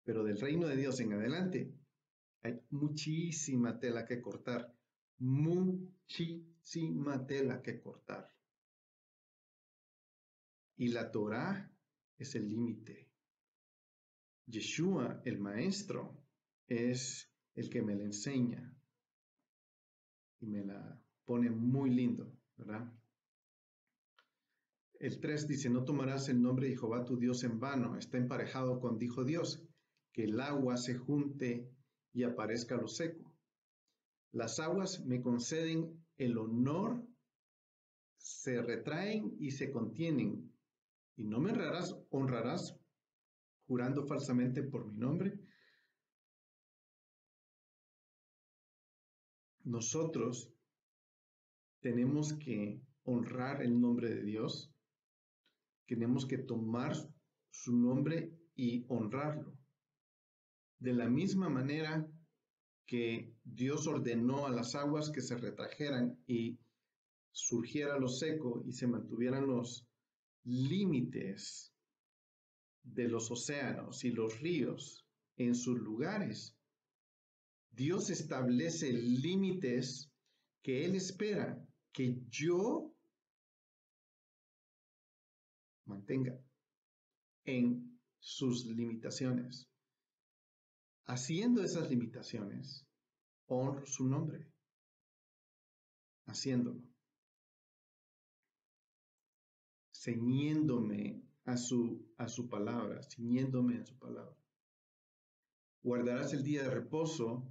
Pero del reino de Dios en adelante hay muchísima tela que cortar. Muchísima tela que cortar. Y la Torá es el límite. Yeshua, el maestro, es el que me la enseña y me la pone muy lindo, ¿verdad? El 3 dice, no tomarás el nombre de Jehová tu Dios en vano, está emparejado con dijo Dios, que el agua se junte y aparezca lo seco. Las aguas me conceden el honor, se retraen y se contienen, y no me honrarás jurando falsamente por mi nombre. Nosotros tenemos que honrar el nombre de Dios, tenemos que tomar su nombre y honrarlo. De la misma manera que Dios ordenó a las aguas que se retrajeran y surgiera lo seco y se mantuvieran los límites de los océanos y los ríos en sus lugares. Dios establece límites que Él espera que yo mantenga en sus limitaciones. Haciendo esas limitaciones, honro su nombre, haciéndolo, ceñiéndome a su palabra, ciñéndome a su palabra. Guardarás el día de reposo,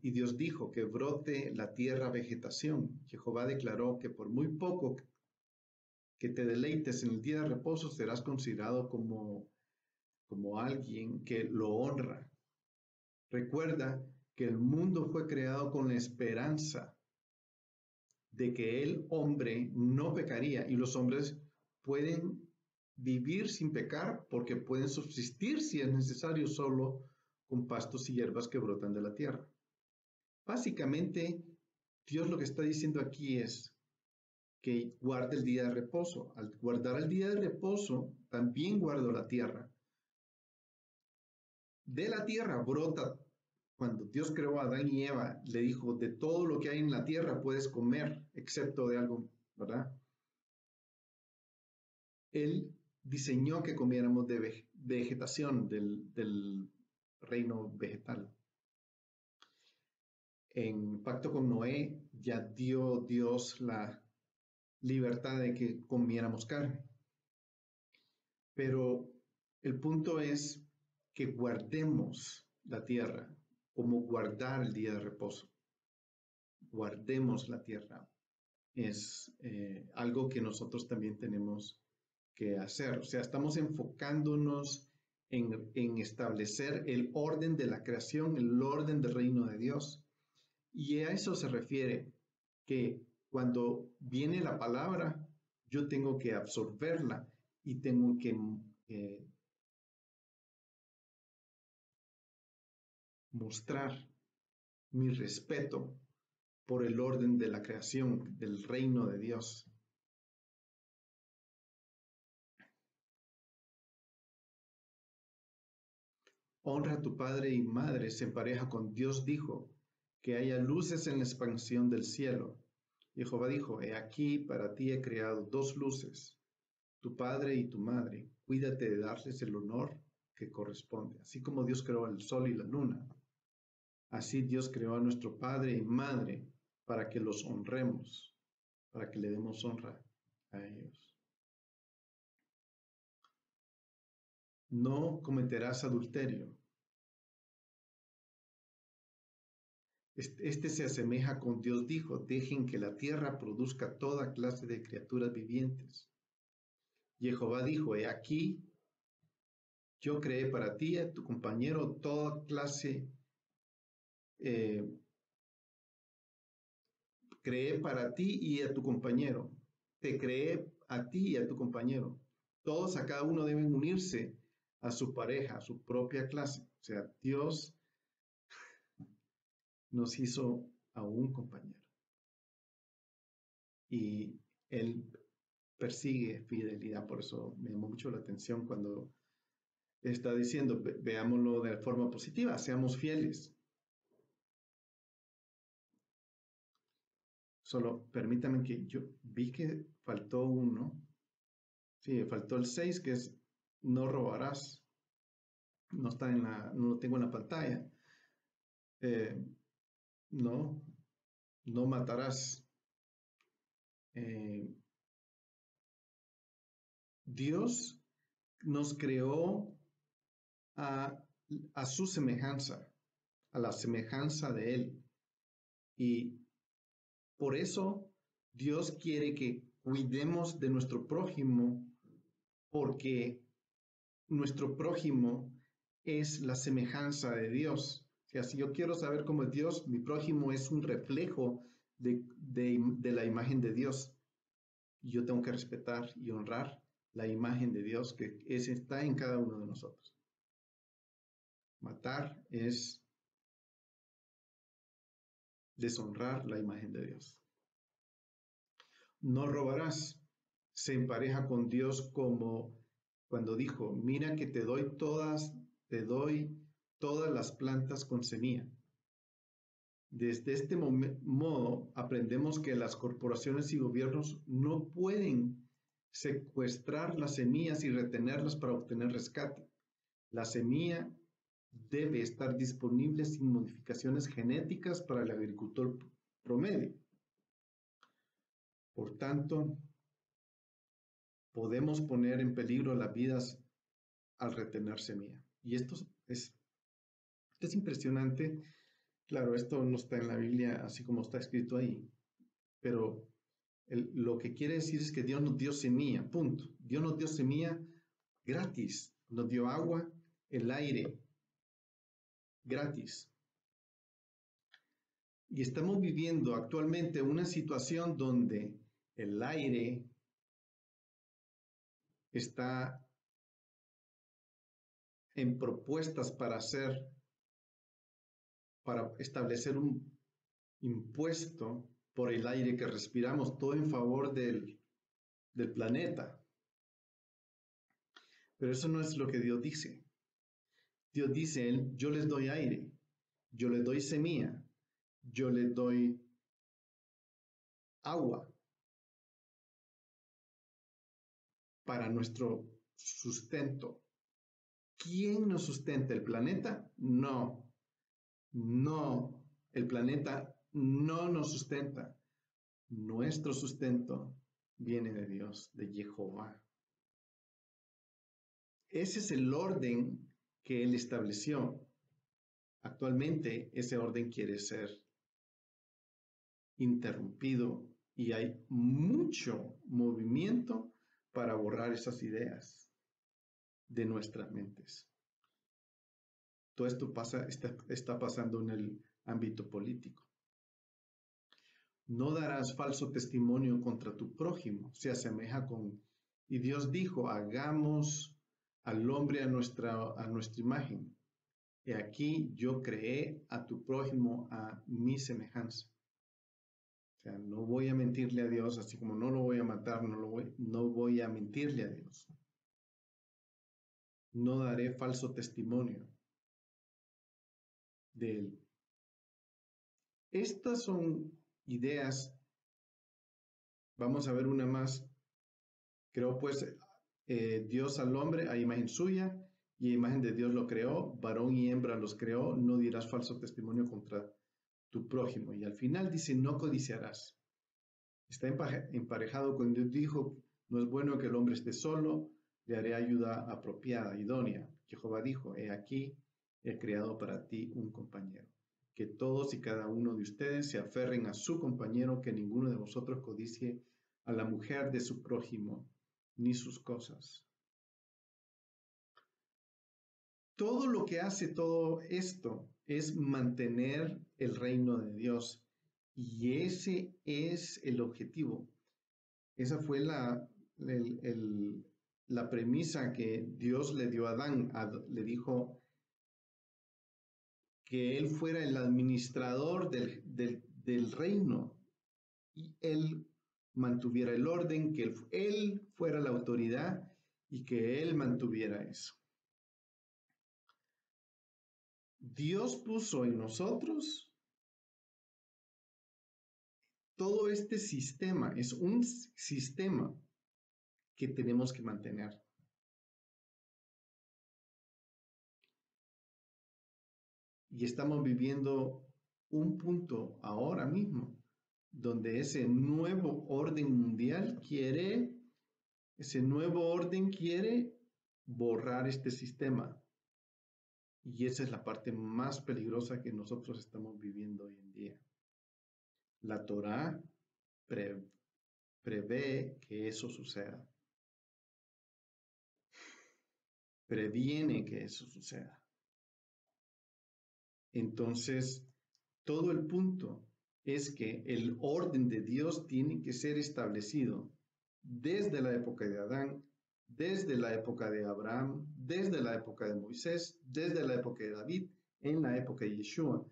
y Dios dijo que brote la tierra vegetación. Jehová declaró que por muy poco que te deleites en el día de reposo serás considerado como alguien que lo honra. Recuerda que el mundo fue creado con la esperanza de que el hombre no pecaría y los hombres pueden vivir sin pecar porque pueden subsistir si es necesario solo con pastos y hierbas que brotan de la tierra. Básicamente, Dios lo que está diciendo aquí es que guarde el día de reposo. Al guardar el día de reposo, también guardo la tierra. De la tierra brota, cuando Dios creó a Adán y Eva, le dijo, de todo lo que hay en la tierra puedes comer, excepto de algo, ¿verdad? Él diseñó que comiéramos de vegetación, del reino vegetal. En pacto con Noé ya dio Dios la libertad de que comiéramos carne. Pero el punto es que guardemos la tierra, como guardar el día de reposo. Guardemos la tierra. Es algo que nosotros también tenemos que hacer. O sea, estamos enfocándonos en establecer el orden de la creación, el orden del reino de Dios. Y a eso se refiere que cuando viene la palabra, yo tengo que absorberla y tengo que mostrar mi respeto por el orden de la creación, del reino de Dios. Honra a tu padre y madre se empareja con Dios dijo, que haya luces en la expansión del cielo. Y Jehová dijo, he aquí para ti he creado dos luces, tu padre y tu madre. Cuídate de darles el honor que corresponde. Así como Dios creó el sol y la luna, así Dios creó a nuestro padre y madre para que los honremos, para que le demos honra a ellos. No cometerás adulterio. Este se asemeja con Dios dijo, dejen que la tierra produzca toda clase de criaturas vivientes. Y Jehová dijo, he aquí, yo creé para ti y a tu compañero toda clase, creé para ti y a tu compañero, te creé a ti y a tu compañero. Todos a cada uno deben unirse a su pareja, a su propia clase. O sea, Dios nos hizo a un compañero. Y Él persigue fidelidad. Por eso me llamó mucho la atención cuando está diciendo, veámoslo de forma positiva, seamos fieles. Solo permítanme que yo vi que faltó uno. Sí, faltó el 6 que es no robarás. No está no lo tengo en la pantalla. Eh, no, no matarás. Eh, Dios nos creó a, a su semejanza, a la semejanza de Él. Y por eso Dios quiere que cuidemos de nuestro prójimo, porque nuestro prójimo es la semejanza de Dios. O sea, si yo quiero saber cómo es Dios, mi prójimo es un reflejo de la imagen de Dios. Y yo tengo que respetar y honrar la imagen de Dios que está en cada uno de nosotros. Matar es deshonrar la imagen de Dios. No robarás. Se empareja con Dios como cuando dijo, mira que te doy todas las plantas con semilla. Desde este modo aprendemos que las corporaciones y gobiernos no pueden secuestrar las semillas y retenerlas para obtener rescate. La semilla debe estar disponible sin modificaciones genéticas para el agricultor promedio. Por tanto, podemos poner en peligro las vidas al retener semilla. Y esto es impresionante. Claro, esto no está en la Biblia así como está escrito ahí, pero lo que quiere decir es que Dios nos dio semilla, punto. Dios nos dio semilla gratis, nos dio agua, el aire, gratis. Y estamos viviendo actualmente una situación donde el aire está en propuestas para establecer un impuesto por el aire que respiramos, todo en favor del planeta. Pero eso no es lo que Dios dice. Dios dice, yo les doy aire, yo les doy semilla, yo les doy agua para nuestro sustento. ¿Quién nos sustenta? ¿El planeta? No, no, el planeta no nos sustenta. Nuestro sustento viene de Dios, de Jehová. Ese es el orden que Él estableció. Actualmente ese orden quiere ser interrumpido y hay mucho movimiento para borrar esas ideas de nuestras mentes. Todo esto está pasando en el ámbito político. No darás falso testimonio contra tu prójimo, se asemeja con... Y Dios dijo, hagamos al hombre a nuestra imagen. Y aquí yo creé a tu prójimo a mi semejanza. O sea, no voy a mentirle a Dios, así como no lo voy a matar, no voy a mentirle a Dios. No daré falso testimonio de él. Estas son ideas, vamos a ver una más. Creó pues Dios al hombre a imagen suya y a imagen de Dios lo creó, varón y hembra los creó, no dirás falso testimonio contra tu prójimo. Y al final dice, no codiciarás. Está emparejado con Dios dijo, no es bueno que el hombre esté solo, le haré ayuda apropiada, idónea. Jehová dijo, he aquí, he creado para ti un compañero. Que todos y cada uno de ustedes se aferren a su compañero, que ninguno de vosotros codicie a la mujer de su prójimo, ni sus cosas. Todo lo que hace todo esto es mantener el reino de Dios. Y ese es el objetivo. Esa fue la premisa que Dios le dio a Adán. Le dijo que él fuera el administrador del reino y él mantuviera el orden, que él fuera la autoridad y que él mantuviera eso. Dios puso en nosotros todo este sistema, es un sistema que tenemos que mantener. Y estamos viviendo un punto ahora mismo donde ese nuevo orden mundial quiere borrar este sistema. Y esa es la parte más peligrosa que nosotros estamos viviendo hoy en día. La Torá prevé que eso suceda. Previene que eso suceda. Entonces, todo el punto es que el orden de Dios tiene que ser establecido desde la época de Adán, desde la época de Abraham, desde la época de Moisés, desde la época de David, en la época de Yeshua.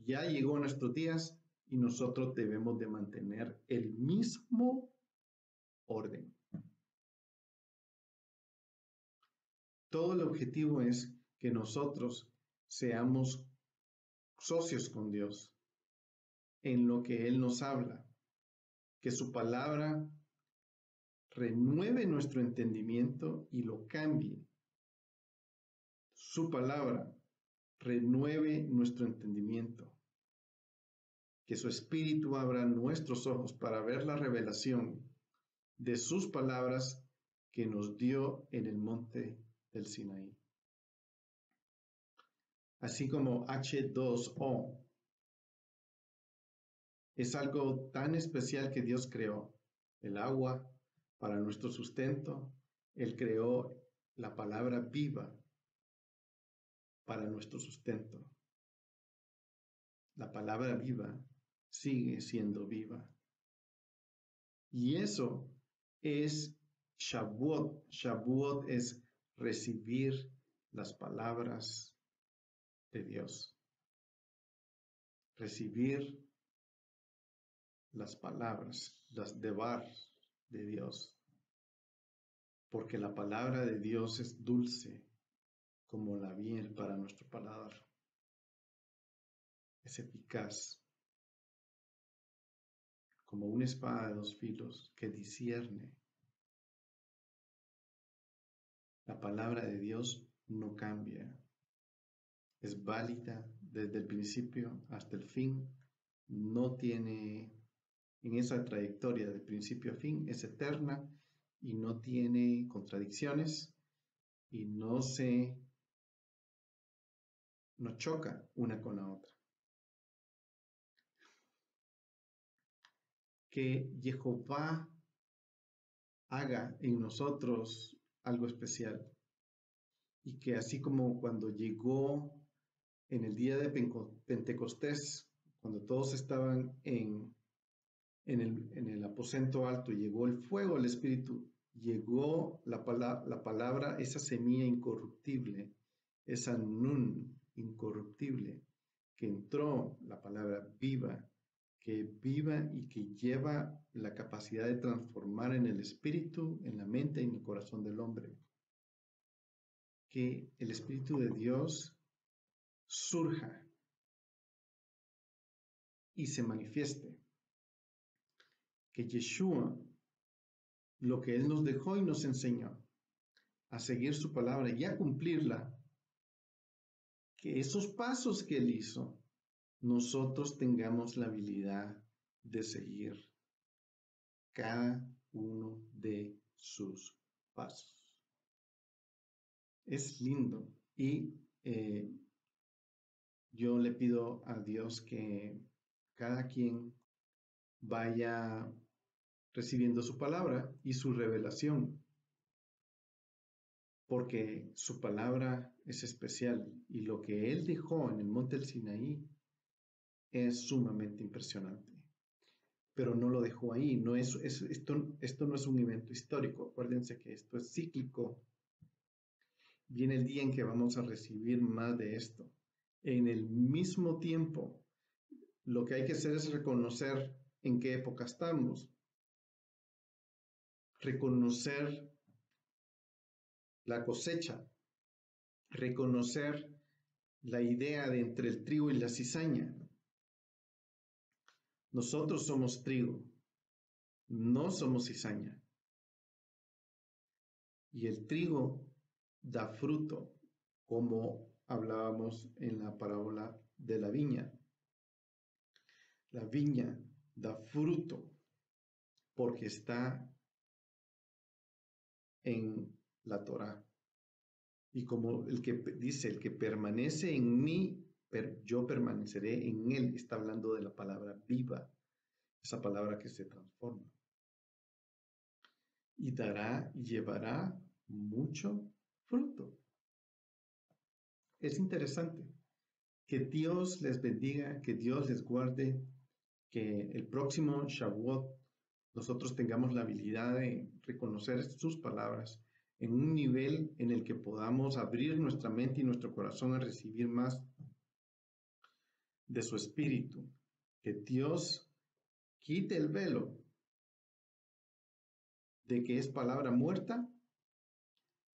Ya llegó a nuestros días y nosotros debemos de mantener el mismo orden. Todo el objetivo es que nosotros seamos socios con Dios en lo que Él nos habla, que su palabra renueve nuestro entendimiento y lo cambie. Su palabra renueve nuestro entendimiento. Que su espíritu abra nuestros ojos para ver la revelación de sus palabras que nos dio en el monte del Sinaí. Así como H2O es algo tan especial que Dios creó, el agua para nuestro sustento, Él creó la palabra viva para nuestro sustento. La palabra viva sigue siendo viva. Y eso es Shavuot. Shavuot es recibir las palabras de Dios. Recibir las palabras, las devar de Dios. Porque la palabra de Dios es dulce como la miel para nuestro paladar. Es eficaz como una espada de dos filos que discierne. La palabra de Dios no cambia. Es válida desde el principio hasta el fin. No tiene, en esa trayectoria de principio a fin, es eterna y no tiene contradicciones y no choca una con la otra. Que Jehová haga en nosotros algo especial y que así como cuando llegó en el día de Pentecostés, cuando todos estaban en el aposento alto, llegó el fuego del Espíritu, llegó la palabra, esa semilla incorruptible, esa nun incorruptible, que entró la palabra viva, que viva y que lleva la capacidad de transformar en el espíritu, en la mente y en el corazón del hombre. Que el Espíritu de Dios surja y se manifieste. Que Yeshua, lo que Él nos dejó y nos enseñó, a seguir su palabra y a cumplirla, que esos pasos que Él hizo, nosotros tengamos la habilidad de seguir cada uno de sus pasos. Es lindo y yo le pido a Dios que cada quien vaya recibiendo su palabra y su revelación, porque su palabra es especial y lo que Él dejó en el monte del Sinaí es sumamente impresionante. Pero no lo dejó ahí, esto no es un evento histórico, acuérdense que esto es cíclico. Viene el día en que vamos a recibir más de esto. En el mismo tiempo, lo que hay que hacer es reconocer en qué época estamos, reconocer la cosecha, reconocer la idea de entre el trigo y la cizaña. Nosotros somos trigo, no somos cizaña. Y el trigo da fruto, como hablábamos en la parábola de la viña. La viña da fruto porque está en la Torá. Y como el que dice, el que permanece en mí, yo permaneceré en él, está hablando de la palabra viva, esa palabra que se transforma. Y dará y llevará mucho fruto. Es interesante. Que Dios les bendiga, que Dios les guarde, que el próximo Shavuot nosotros tengamos la habilidad de reconocer sus palabras en un nivel en el que podamos abrir nuestra mente y nuestro corazón a recibir más de su espíritu. Que Dios quite el velo de que es palabra muerta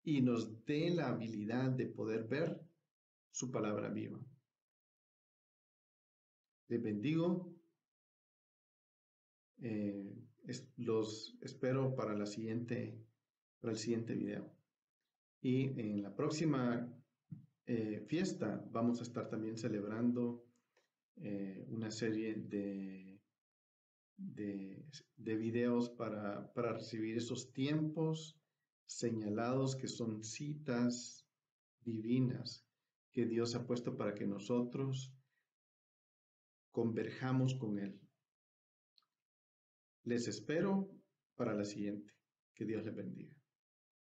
y nos dé la habilidad de poder ver su palabra viva. Les bendigo. Los espero para el siguiente video. Y en la próxima fiesta vamos a estar también celebrando una serie de videos para recibir esos tiempos señalados que son citas divinas que Dios ha puesto para que nosotros converjamos con Él. Les espero para la siguiente. Que Dios les bendiga.